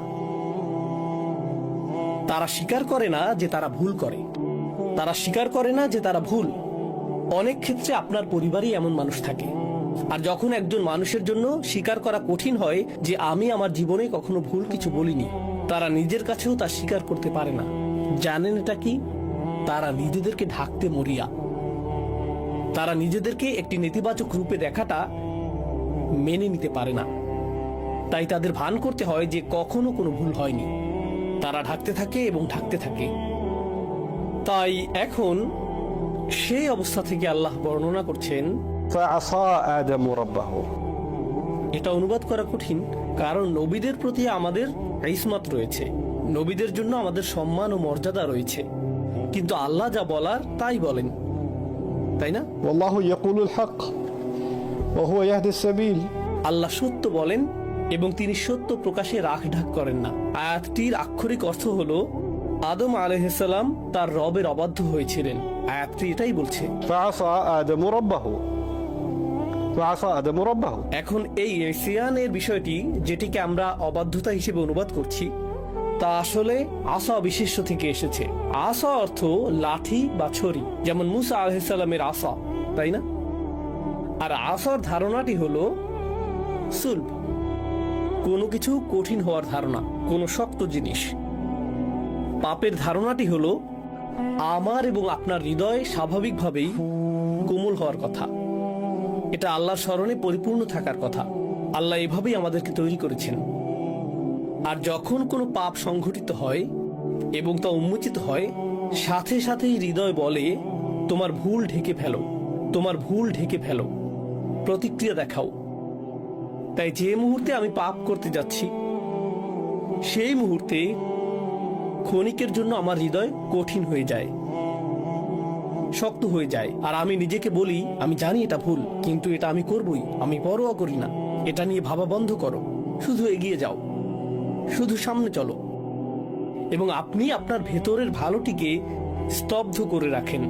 তারা স্বীকার করে না যে তারা ভুল করে, তারা স্বীকার করে না যে তারা ভুল। অনেক ক্ষেত্রে আপনার পরিবারেই এমন মানুষ থাকে। আর যখন একজন মানুষের জন্য স্বীকার করা কঠিন হয় যে আমি আমার জীবনে কখনো ভুল কিছু বলিনি, তারা নিজের কাছেও তা স্বীকার করতে পারে না। জানেন এটা কি? তারা নিজেদেরকে ঢাকতে মরিয়া। তারা নিজেদেরকে একটি নেতিবাচক রূপে দেখাটা মেনে নিতে পারে না। তাই তাদের ভান করতে হয় যে কখনো কোনো ভুল হয়নি। তারা ঢাকতে থাকে এবং ঢাকতে থাকে। তাই এখন সেই অবস্থা থেকে আল্লাহ বর্ণনা করছেন, فعصى آدم ربه। এটা অনুবাদ করা কঠিন, কারণ নবীদের প্রতি আমাদের ইসমাত রয়েছে, নবীদের জন্য আমাদের সম্মান ও মর্যাদা রয়েছে। কিন্তু আল্লাহ যা বলার তাই বলেন, তাই না? والله يقول الحق وهو يهدي السبيل। আল্লাহ সত্য বলেন এবং তিনি সত্য প্রকাশে রাখ ঢাক করেন না। আয়াতটির আক্ষরিক অর্থ হলো আদম আলাইহিস সালাম তার রবের অবাধ্য হয়েছিলেন। আয়াতটি এটাই বলছে। فعصى آدم ربه فعصى آدم ربه। এখন এই ইসিয়ানের বিষয়টি, যেটিকে আমরা অবাধ্যতা হিসেবে অনুবাদ করছি, তা আসলে আসা বিশেষ্য থেকে এসেছে। আসা অর্থ লাঠি বা ছড়ি, যেমন মুসা আলাইহিস সালামের আসা, তাই না? আর আসার ধারণাটি হলো সুলভ, কোনো কিছু কঠিন হওয়ার ধারণা, কোনো শক্ত জিনিস। পাপের ধারণাটি হলো আমার এবং আপনার হৃদয় স্বাভাবিকভাবেই কোমল হওয়ার কথা। এটা আল্লাহর স্মরণে পরিপূর্ণ থাকার কথা। আল্লাহ এভাবেই আমাদেরকে তৈরি করেছেন। আর যখন কোনো পাপ সংঘটিত হয় এবং তা উন্মোচিত হয়, সাথে সাথেই হৃদয় বলে তোমার ভুল ঢেকে ফেলো, তোমার ভুল ঢেকে ফেলো, প্রতিক্রিয়া দেখাও। তাই যে মুহূর্তে আমি পাপ করতে যাচ্ছি, সেই মুহূর্তে ক্ষণিকের জন্য আমার হৃদয় কঠিন হয়ে যায়, শক্ত হয়ে যায়। আর আমি নিজেকে বলি, আমি জানি এটা ভুল, কিন্তু এটা আমি করবই, আমি পরোয়া করি না। এটা নিয়ে ভাবা বন্ধ করো, শুধু এগিয়ে যাও, শুধু সামনে চলো। এবং আপনি আপনার ভেতরের ভালোটিকে স্তব্ধ করে রাখেন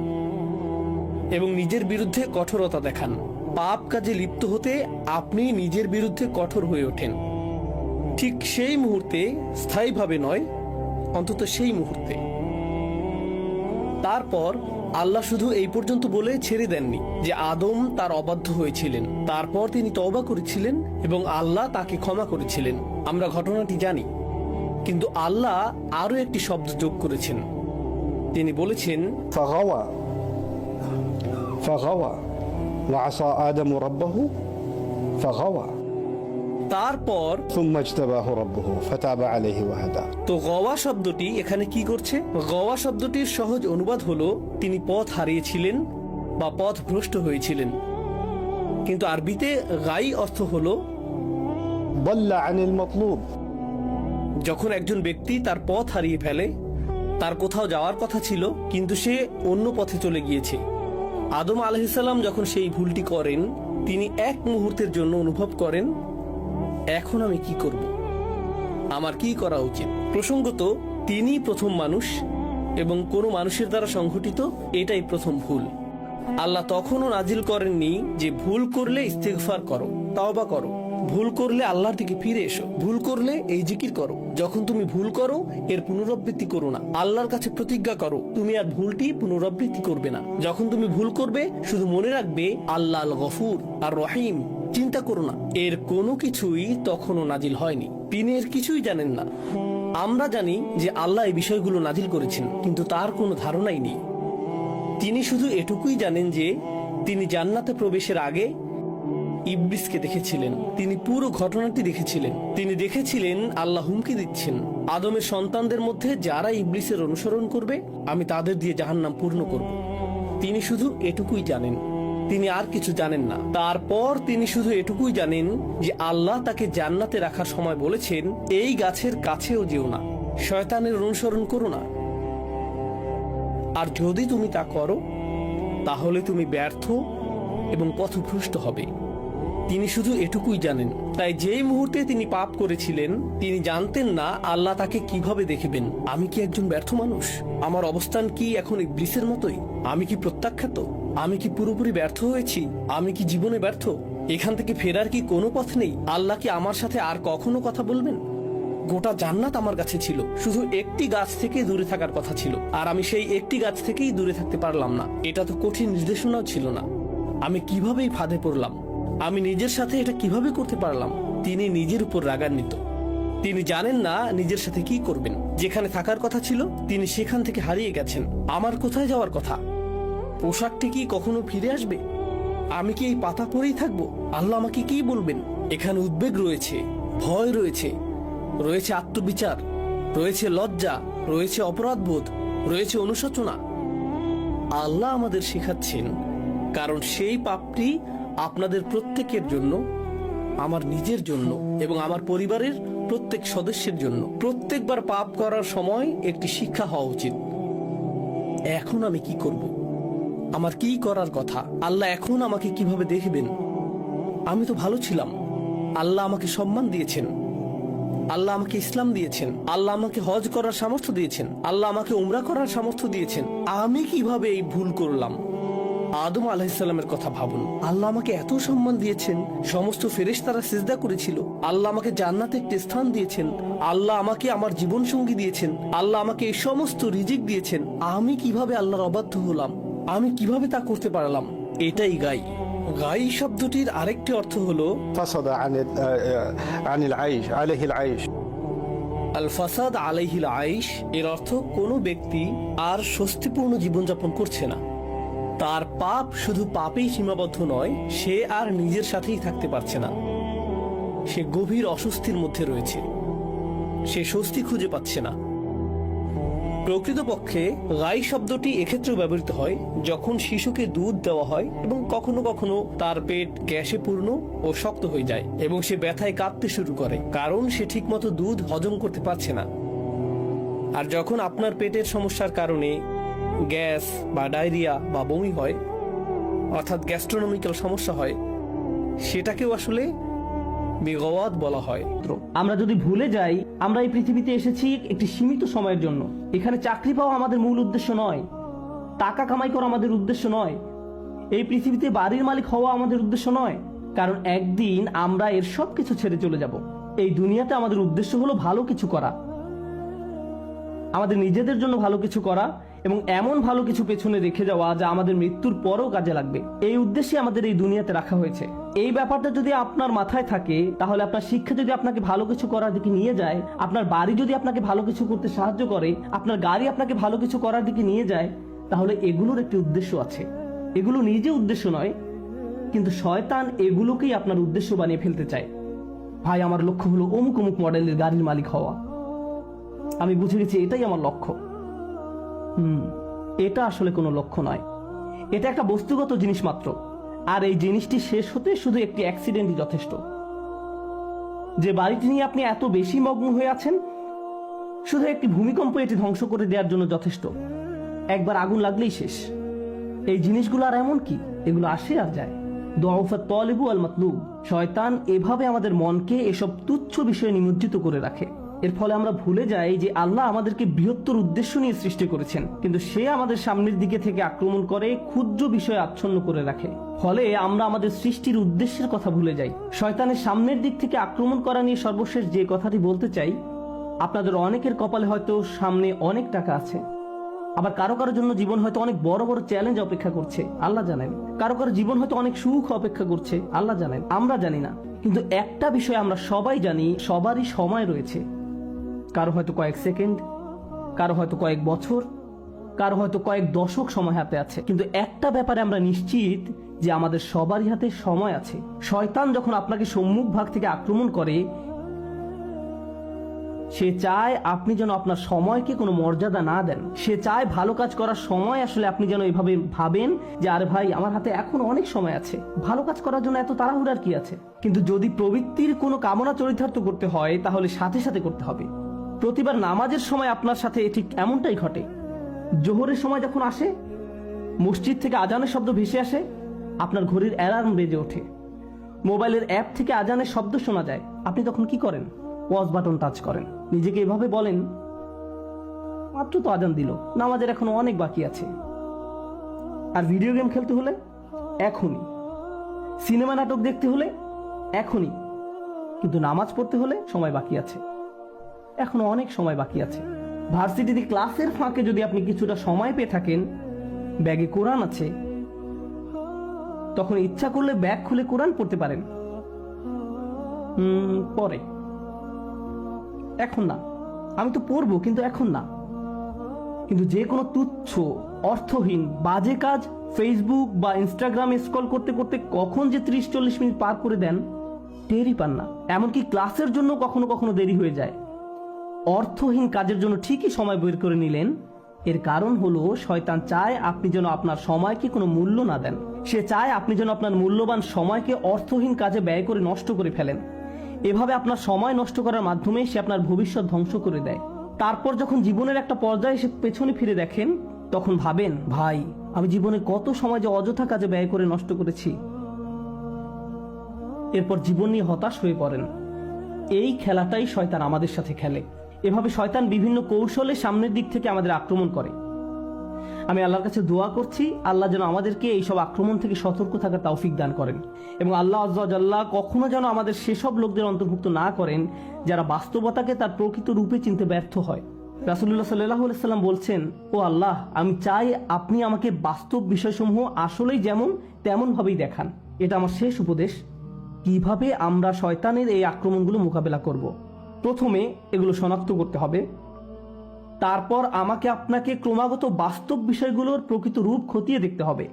এবং নিজের বিরুদ্ধে কঠোরতা দেখান। পাপ কাজে লিপ্ত হতে আপনি নিজের বিরুদ্ধে কঠোর হয়ে ওঠেন, ঠিক সেই মুহূর্তে, স্থায়ীভাবে নয়, অন্তত সেই মুহূর্তে। তারপর আল্লাহ শুধু এই পর্যন্ত বলে ছেড়ে দেননি যে আদম তার অবাধ্য হয়েছিলেন, তারপর তিনি তওবা করেছিলেন এবং আল্লাহ তাকে ক্ষমা করেছিলেন। আমরা ঘটনাটি জানি, কিন্তু আল্লাহ আরো একটি শব্দ যোগ করেছেন। তিনি বলেছেন, فغوى فغوى وعصى آدم ربه فغوى তারপর। ثم اجتباه ربه فتاب عليه وهدى। তো গওয়া শব্দটি এখানে কি করছে? গওয়া শব্দটির সহজ অনুবাদ হলো তিনি পথ হারিয়েছিলেন বা পথ ভ্রষ্ট হয়েছিলেন, কিন্তু আরবিতে গাই অর্থ হলো ضل عن المطلوب। যখন একজন ব্যক্তি তার পথ হারিয়ে ফেলে, তার কোথাও যাওয়ার কথা ছিল কিন্তু সে অন্য পথে চলে গিয়েছে। আদম আলাইহিসসালাম যখন সেই ভুলটি করেন, তিনি এক মুহূর্তের জন্য অনুভব করেন, এখন আমি কি করব, আমার কি করা উচিত। প্রসঙ্গত তিনি প্রথম মানুষ এবং কোনো মানুষের দ্বারা সংঘটিত এটাই প্রথম ভুল। আল্লাহ তখনও নাজিল করেননি যে ভুল করলে ইস্তেগফার করো, তাওবা করো, ভুল করলে আল্লাহর দিকে ফিরে এসো, ভুল করলে এই জিকির করো। যখন তুমি ভুল করো এর পুনরাবৃত্তি করো না, আল্লাহর কাছে প্রতিজ্ঞা করো তুমি আর ভুলটি পুনরাবৃত্তি করবে না। যখন তুমি ভুল করবে শুধু মনে রাখবে আল্লাহ আল গফুর আর রহিম, চিন্তা করো না। এর কোনো কিছুই তখনও নাজিল হয়নি, তিনি এর কিছুই জানেন না। আমরা জানি যে আল্লাহ এই বিষয়গুলো নাজিল করেছেন, কিন্তু তার কোনো ধারণাই নেই। তিনি শুধু এটুকুই জানেন যে তিনি জান্নাতে প্রবেশের আগে ইবলিসকে দেখেছিলেন, তিনি পুরো ঘটনাটি দেখেছিলেন। তিনি দেখেছিলেন আল্লাহ হুমকি দিচ্ছেন, আদমের সন্তানদের মধ্যে যারা ইবলিসের অনুসরণ করবে আমি তাদের দিয়ে জাহান্নাম পূর্ণ করব। তিনি শুধু এটুকুই জানেন, তিনি আর কিছু জানেন না। তারপর তিনি শুধু এটুকুই জানেন যে আল্লাহ তাকে জান্নাতে রাখার সময় বলেছেন, এই গাছের কাছেও যেও না, শয়তানের অনুসরণ করো না, আর যদি তুমি তা করো তাহলে তুমি ব্যর্থ এবং পথভ্রষ্ট হবে। তিনি শুধু এটুকুই জানেন। তাই যেই মুহূর্তে তিনি পাপ করেছিলেন, তিনি জানতেন না আল্লাহ তাকে কিভাবে দেখবেন। আমি কি একজন ব্যর্থ মানুষ? আমার অবস্থান কি এখন ইবলিসের মতোই? আমি কি প্রত্যাখ্যাত? আমি কি পুরোপুরি ব্যর্থ হয়েছি? আমি কি জীবনে ব্যর্থ? এখান থেকে ফেরার কি কোনো পথ নেই? আল্লাহ কি আমার সাথে আর কখনো কথা বলবেন? গোটা জান্নাত আমার কাছে ছিল, শুধু একটি গাছ থেকে দূরে থাকার কথা ছিল, আর আমি সেই একটি গাছ থেকেই দূরে থাকতে পারলাম না। এটা তো কঠিন নির্দেশনাও ছিল না। আমি কিভাবে এই ফাঁদে পড়লাম? আমি নিজের সাথে এটা কিভাবে করতে পারলাম? তিনি নিজের উপর রাগান্বিত। তিনি জানেন না নিজের সাথে কি করবেন। যেখানে থাকার কথা ছিল তিনি সেখান থেকে হারিয়ে গেছেন। আমার কোথায় যাওয়ার কথা? পোশাকটি কি কখনো ফিরে আসবে? আমি কি এই পাতা পরেই থাকবো? আল্লাহ আমাকে কি বলবেন? এখানে উদ্বেগ রয়েছে, ভয় রয়েছে, রয়েছে আত্মবিচার, রয়েছে লজ্জা, রয়েছে অপরাধবোধ, রয়েছে অনুশোচনা। আল্লাহ আমাদের শেখাচ্ছেন, কারণ সেই পাপটি আপনাদের প্রত্যেকের জন্য, আমার নিজের জন্য এবং আমার পরিবারের প্রত্যেক সদস্যের জন্য। প্রত্যেকবার পাপ করার সময় একটি শিক্ষা হওয়া উচিত। এখন আমি কি করব? আমার কি করার কথা? আল্লাহ এখন আমাকে কিভাবে দেখবেন? আমি তো ভালো ছিলাম, আল্লাহ আমাকে সম্মান দিয়েছেন, আল্লাহ আমাকে ইসলাম দিয়েছেন, আল্লাহ আমাকে হজ করার সামর্থ্য দিয়েছেন, আল্লাহ আমাকে উমরা করার সামর্থ্য দিয়েছেন। আমি কিভাবে এই ভুল করলাম? আদম আলাইহিসসালামের কথা ভাবুন। আল্লাহ আমাকে এত সম্মান দিয়েছেন, সমস্ত ফেরেশতারা সিজদা করেছিল, আল্লাহ আমাকে জান্নাতে একটি স্থান দিয়েছেন, আল্লাহ আমাকে আমার জীবন সঙ্গী দিয়েছেন, আল্লাহ আমাকে এই সমস্ত রিজিক দিয়েছেন। আমি কিভাবে আল্লাহর অবাধ্য হলাম? আমি কিভাবে তা করতে পারলাম? এটাই গাই। গাই শব্দটির আরেকটি অর্থ হলো فصد عن العيش عليه العيش। আল ফাসাদ আলাইহিল আইশ। এর অর্থ কোনো ব্যক্তি আর স্বস্তিপূর্ণ জীবনযাপন করছে না। তার পাপ শুধু পাপেই সীমাবদ্ধ নয়, সে আর নিজের সাথেই থাকতে পারছে না। সে গভীর অস্বস্তির মধ্যে রয়েছে, সে স্বস্তি খুঁজে পাচ্ছে না। প্রকৃতপক্ষে গাই শব্দটি এক্ষেত্রেও ব্যবহৃত হয় যখন শিশুকে দুধ দেওয়া হয় এবং কখনো কখনো তার পেট গ্যাসে পূর্ণ ও শক্ত হয়ে যায় এবং সে ব্যথায় কাঁপতে শুরু করে, কারণ সে ঠিকমতো দুধ হজম করতে পারছে না। আর যখন আপনার পেটের সমস্যার কারণে গ্যাস বা ডায়রিয়া বা বমি হয়, অর্থাৎ গ্যাস্ট্রোনমিক্যাল সমস্যা হয়, সেটাকেও আসলে বিগওয়াত বলা হয়। আমরা যদি ভুলে যাই আমরা এই পৃথিবীতে এসেছি একটি সীমিত সময়ের জন্য, এখানে চাকরি পাওয়া আমাদের মূল উদ্দেশ্য নয়, টাকা কামাই করা আমাদের উদ্দেশ্য নয়, এই পৃথিবীতে বাড়ির মালিক হওয়া আমাদের উদ্দেশ্য নয়, কারণ একদিন আমরা এর সব কিছু ছেড়ে চলে যাব। এই দুনিয়াতে আমাদের উদ্দেশ্য হলো ভালো কিছু করা, আমাদের নিজেদের জন্য ভালো কিছু করা এবং এমন ভালো কিছু পেছনে রেখে যাওয়া যা আমাদের মৃত্যুর পরও কাজে লাগবে। এই উদ্দেশ্যে আমাদের এই দুনিয়াতে রাখা হয়েছে। এই ব্যাপারটা যদি আপনার মাথায় থাকে, তাহলে আপনার শিক্ষা যদি আপনাকে ভালো কিছু করার দিকে নিয়ে যায়, আপনার বাড়ি যদি আপনাকে ভালো কিছু করতে সাহায্য করে, আপনার গাড়ি আপনাকে ভালো কিছু করার দিকে নিয়ে যায়, তাহলে এগুলোর একটি উদ্দেশ্য আছে। এগুলো নিজে উদ্দেশ্য নয়, কিন্তু শয়তান এগুলোকেই আপনার উদ্দেশ্য বানিয়ে ফেলতে চায়। ভাই, আমার লক্ষ্য হলো অমুক অমুক মডেলের গাড়ির মালিক হওয়া, আমি বুঝে গেছি এটাই আমার লক্ষ্য। এটা আসলে কোনো লক্ষ্য নয়, এটা একটা বস্তুগত জিনিস মাত্র। আর এই জিনিসটি শেষ হতে শুধু একটি অ্যাক্সিডেন্টই যথেষ্ট। যে বাড়িটি নিয়ে আপনি এত বেশি মগ্ন হয়ে আছেন, শুধু একটি ভূমিকম্প এটি ধ্বংস করে দেওয়ার জন্য যথেষ্ট। একবার আগুন লাগলেই শেষ। এই জিনিসগুলো আর এমন কি, এগুলো আসে আর যায়। দুআফাত তালিবু আল মাতলুব। শয়তান এভাবে আমাদের মনকে এসব তুচ্ছ বিষয়ে নিমজ্জিত করে রাখে। এর ফলে আমরা ভুলে যাই যে আল্লাহ আমাদেরকে বৃহত্তর উদ্দেশ্য নিয়ে সৃষ্টি করেছেন, কিন্তু সে আমাদের সামনের দিকে থেকে আক্রমণ করে ক্ষুদ্র বিষয়ে আচ্ছন্ন করে রাখে। ফলে আমরা আমাদের সৃষ্টির উদ্দেশ্যের কথা ভুলে যাই। শয়তানের সামনের দিক থেকে আক্রমণ করা নিয়ে সর্বশেষ যে কথাটি বলতে চাই, আপনাদের অনেকের কপালে হয়তো সামনে অনেক টাকা আছে, আবার কারো কারোর জন্য জীবন হয়তো অনেক বড় বড় চ্যালেঞ্জ অপেক্ষা করছে, আল্লাহ জানেন। কারো কারো জীবন হয়তো অনেক সুখ অপেক্ষা করছে, আল্লাহ জানেন, আমরা জানি না। কিন্তু একটা বিষয় আমরা সবাই জানি, সবারই সময় রয়েছে। কারো হয়তো কয়েক সেকেন্ড, কারো হয়তো কয়েক বছর, কারো হয়তো কয়েক দশক সময় হাতে আছে। কিন্তু একটা ব্যাপারে আমরা নিশ্চিত যে আমাদের সবারই হাতে সময় আছে। শয়তান যখন আপনাকে সম্মুখ ভাগ থেকে আক্রমণ করে, সে চায় আপনি যেন আপনার সময়কে কোনো মর্যাদা না দেন। সে চায় ভালো কাজ করার সময় আসলে আপনি যেন এভাবে ভাবেন যে আরে ভাই, আমার হাতে এখন অনেক সময় আছে, ভালো কাজ করার জন্য এত তাড়াহুড়ার কি আছে। কিন্তু যদি প্রবৃত্তির কোনো কামনা চরিতার্থ করতে হয়, তাহলে সাথে সাথে করতে হবে। প্রতিবার নামাজের সময় আপনার সাথে ঠিক এমনটাই ঘটে। জোহরের সময় যখন আসে, মসজিদ থেকে আজানের শব্দ ভেসে আসে, আপনার ঘড়ির অ্যালার্ম বেজে ওঠে, মোবাইলের অ্যাপ থেকে আজানের শব্দ শোনা যায়, আপনি তখন কি করেন? পজ বাটন টাচ করেন। নিজেকে এভাবে বলেন, মাত্র তো আজান দিল, নামাজের এখনো অনেক বাকি আছে। আর ভিডিও গেম খেলতে হলে এখনই, সিনেমা নাটক দেখতে হলে এখনই, কিন্তু নামাজ পড়তে হলে সময় বাকি আছে, এখনো অনেক সময় বাকি আছে। ভার্সিটিতে ক্লাসের ফাঁকে যদি আপনি কিছুটা সময় পেয়ে থাকেন, ব্যাগে কোরআন আছে, তখন ইচ্ছা করলে ব্যাগ খুলে কোরআন পড়তে পারেন। পরে, এখন না, আমি তো পড়বো কিন্তু এখন না। কিন্তু যে কোনো তুচ্ছ, অর্থহীন, বাজে কাজ ফেসবুক বা ইনস্টাগ্রামে স্ক্রল করতে করতে কখন যে 30-40 মিনিট পার করে দেন টেরই পান না। এমনকি ক্লাসের জন্য কখনো কখনো দেরি হয়ে যায়। অর্থহীন কাজের জন্য ঠিকই সময় বের করে নিলেন, এর কারণ হলো শয়তান চায় আপনি যেন আপনার সময়কে কোনো মূল্য না দেন। সে চায় আপনি যেন আপনার মূল্যবান সময়কে অর্থহীন কাজে ব্যয় করে নষ্ট করে ফেলেন। এভাবে আপনার সময় নষ্ট করার মাধ্যমে সে আপনার ভবিষ্যৎ ধ্বংস করে দেয়। তারপর যখন জীবনের একটা পর্যায়ে এসে পেছনে ফিরে দেখেন, তখন ভাবেন, ভাই, আমি জীবনে কত সময় যে অযথা কাজে ব্যয় করে নষ্ট করেছি। এরপর জীবন নিয়ে হতাশ হয়ে পড়েন। এই খেলাটাই শয়তান আমাদের সাথে খেলে। এভাবে শয়তান বিভিন্ন কৌশলে সামনের দিক থেকে আমাদের আক্রমণ করে। আমি আল্লাহর কাছে দোয়া করছি, আল্লাহ যেন আমাদেরকে এইসব আক্রমণ থেকে সতর্ক থাকার তৌফিক দান করেন, এবং আল্লাহ আজ্জা ওয়া জাল্লা কখনো যেন আমাদের সেসব লোকদের অন্তর্ভুক্ত না করেন যারা বাস্তবতাকে তার প্রকৃত রূপে চিনতে ব্যর্থ হয়। রাসূলুল্লাহ সাল্লাল্লাহু আলাইহি সাল্লাম বলছেন, ও আল্লাহ, আমি চাই আপনি আমাকে বাস্তব বিষয়সমূহ আসলেই যেমন তেমন ভাবেই দেখান। এটা আমার শেষ উপদেশ। কিভাবে আমরা শয়তানের এই আক্রমণগুলো মোকাবেলা করব? প্রথমে এগুলো শনাক্ত করতে হবে, তারপর আমাকে আপনাকে ক্রমাগত বাস্তব বিষয়গুলোর প্রকৃত রূপ খতিয়ে দেখতে হবে।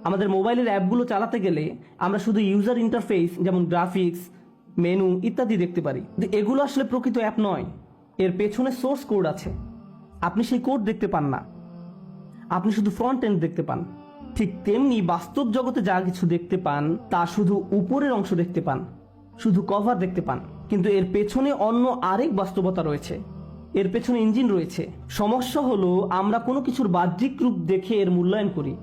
আমাদের মোবাইলের অ্যাপগুলো চালাতে গেলে আমরা শুধু ইউজার ইন্টারফেস যেমন গ্রাফিক্স, মেনু ইত্যাদি দেখতে পারি, কিন্তু এগুলো আসলে প্রকৃত অ্যাপ নয়। এর পেছনে সোর্স কোড আছে, আপনি সেই কোড দেখতে পান না, আপনি শুধু ফ্রন্ট এন্ড দেখতে পান। ঠিক তেমনি বাস্তব জগতে যা কিছু দেখতে পান তা শুধু উপরের অংশ দেখতে পান, শুধু কভার দেখতে পান, কিন্তু এর পেছনে অন্য আরেক বাস্তবতা রয়েছে, এর পেছনে ইঞ্জিন রয়েছে। সমস্যা হলো আমরা কোনো কিছুর বাহ্যিক রূপ দেখে এর মূল্যায়ন করি,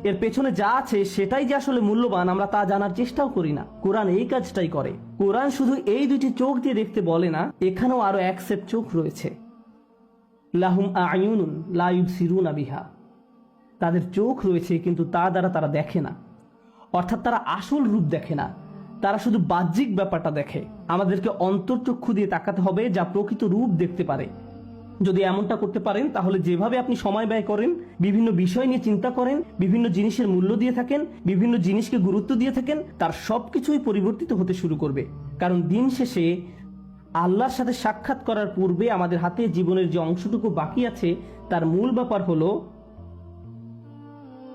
এর পেছনে যা আছে সেটাই যে আসলে মূল্যবান আমরা তা জানার চেষ্টাও করি না। কোরআন এই কাজটাই করে। কোরআন শুধু এই দুইটি চোখ দিয়ে দেখতে বলে না, এখানেও আরো এক সেট চোখ রয়েছে। লাহুম আ'য়ুনুন লা ইউবসিরুনা বিহা, তাদের চোখ রয়েছে কিন্তু তা দ্বারা তারা দেখে না, অর্থাৎ তারা আসল রূপ দেখে না, তারা শুধু বাহ্যিক ব্যাপারটা দেখে। আমাদেরকে অন্তর্চক্ষু দিয়ে তাকাতে হবে যা প্রকৃত রূপ দেখতে পারে। যদি এমনটা করতে পারেন তাহলে যেভাবে আপনি সময় ব্যয় করেন, বিভিন্ন বিষয় নিয়ে চিন্তা করেন, বিভিন্ন জিনিসের মূল্য দিয়ে থাকেন, বিভিন্ন জিনিসকে গুরুত্ব দিয়ে থাকেন, তার সবকিছুই পরিবর্তিত হতে শুরু করবে। কারণ দিন শেষে আল্লাহর সাথে সাক্ষাৎ করার পূর্বে আমাদের হাতে জীবনের যে অংশটুকু বাকি আছে তার মূল ব্যাপার হলো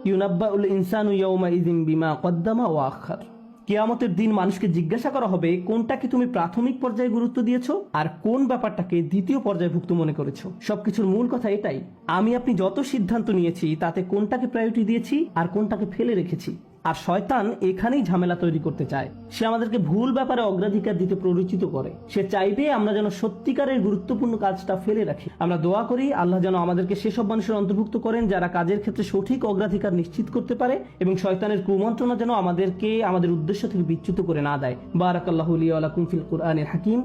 ইউনাব্বাউল ইনসানু ইয়াউমাইযিন বিমা কদ্দামা ওয়া আখার। কিয়ামতের দিন মানুষকে জিজ্ঞাসা করা হবে কোনটাকে তুমি প্রাথমিক পর্যায়ে গুরুত্ব দিয়েছো আর কোন ব্যাপারটাকে দ্বিতীয় পর্যায়ভুক্ত মনে করেছো। সবকিছুর মূল কথা এটাই, আমি আপনি যত সিদ্ধান্ত নিয়েছি তাতে কোনটাকে প্রায়োরিটি দিয়েছি আর কোনটাকে ফেলে রেখেছি। আর শয়তান এখানেই ঝামেলা তৈরি করতে চায়। সে আমাদেরকে ভুল ব্যাপারে অগ্রাধিকার দিতে প্ররোচিত করে। সে চাইবে আমরা যেন সত্যিকারের গুরুত্বপূর্ণ কাজটা ফেলে রাখি। আমরা দোয়া করি আল্লাহ যেন আমাদেরকে সেসব মানুষের অন্তর্ভুক্ত করেন যারা কাজের ক্ষেত্রে সঠিক অগ্রাধিকার নিশ্চিত করতে পারে এবং শয়তানের কুমন্ত্রণা যেন আমাদেরকে আমাদের উদ্দেশ্য থেকে বিচ্যুত করে না দেয়। বারাকাল্লাহু লি ওয়া লাকুম ফিল কুরআনিল হাকিম।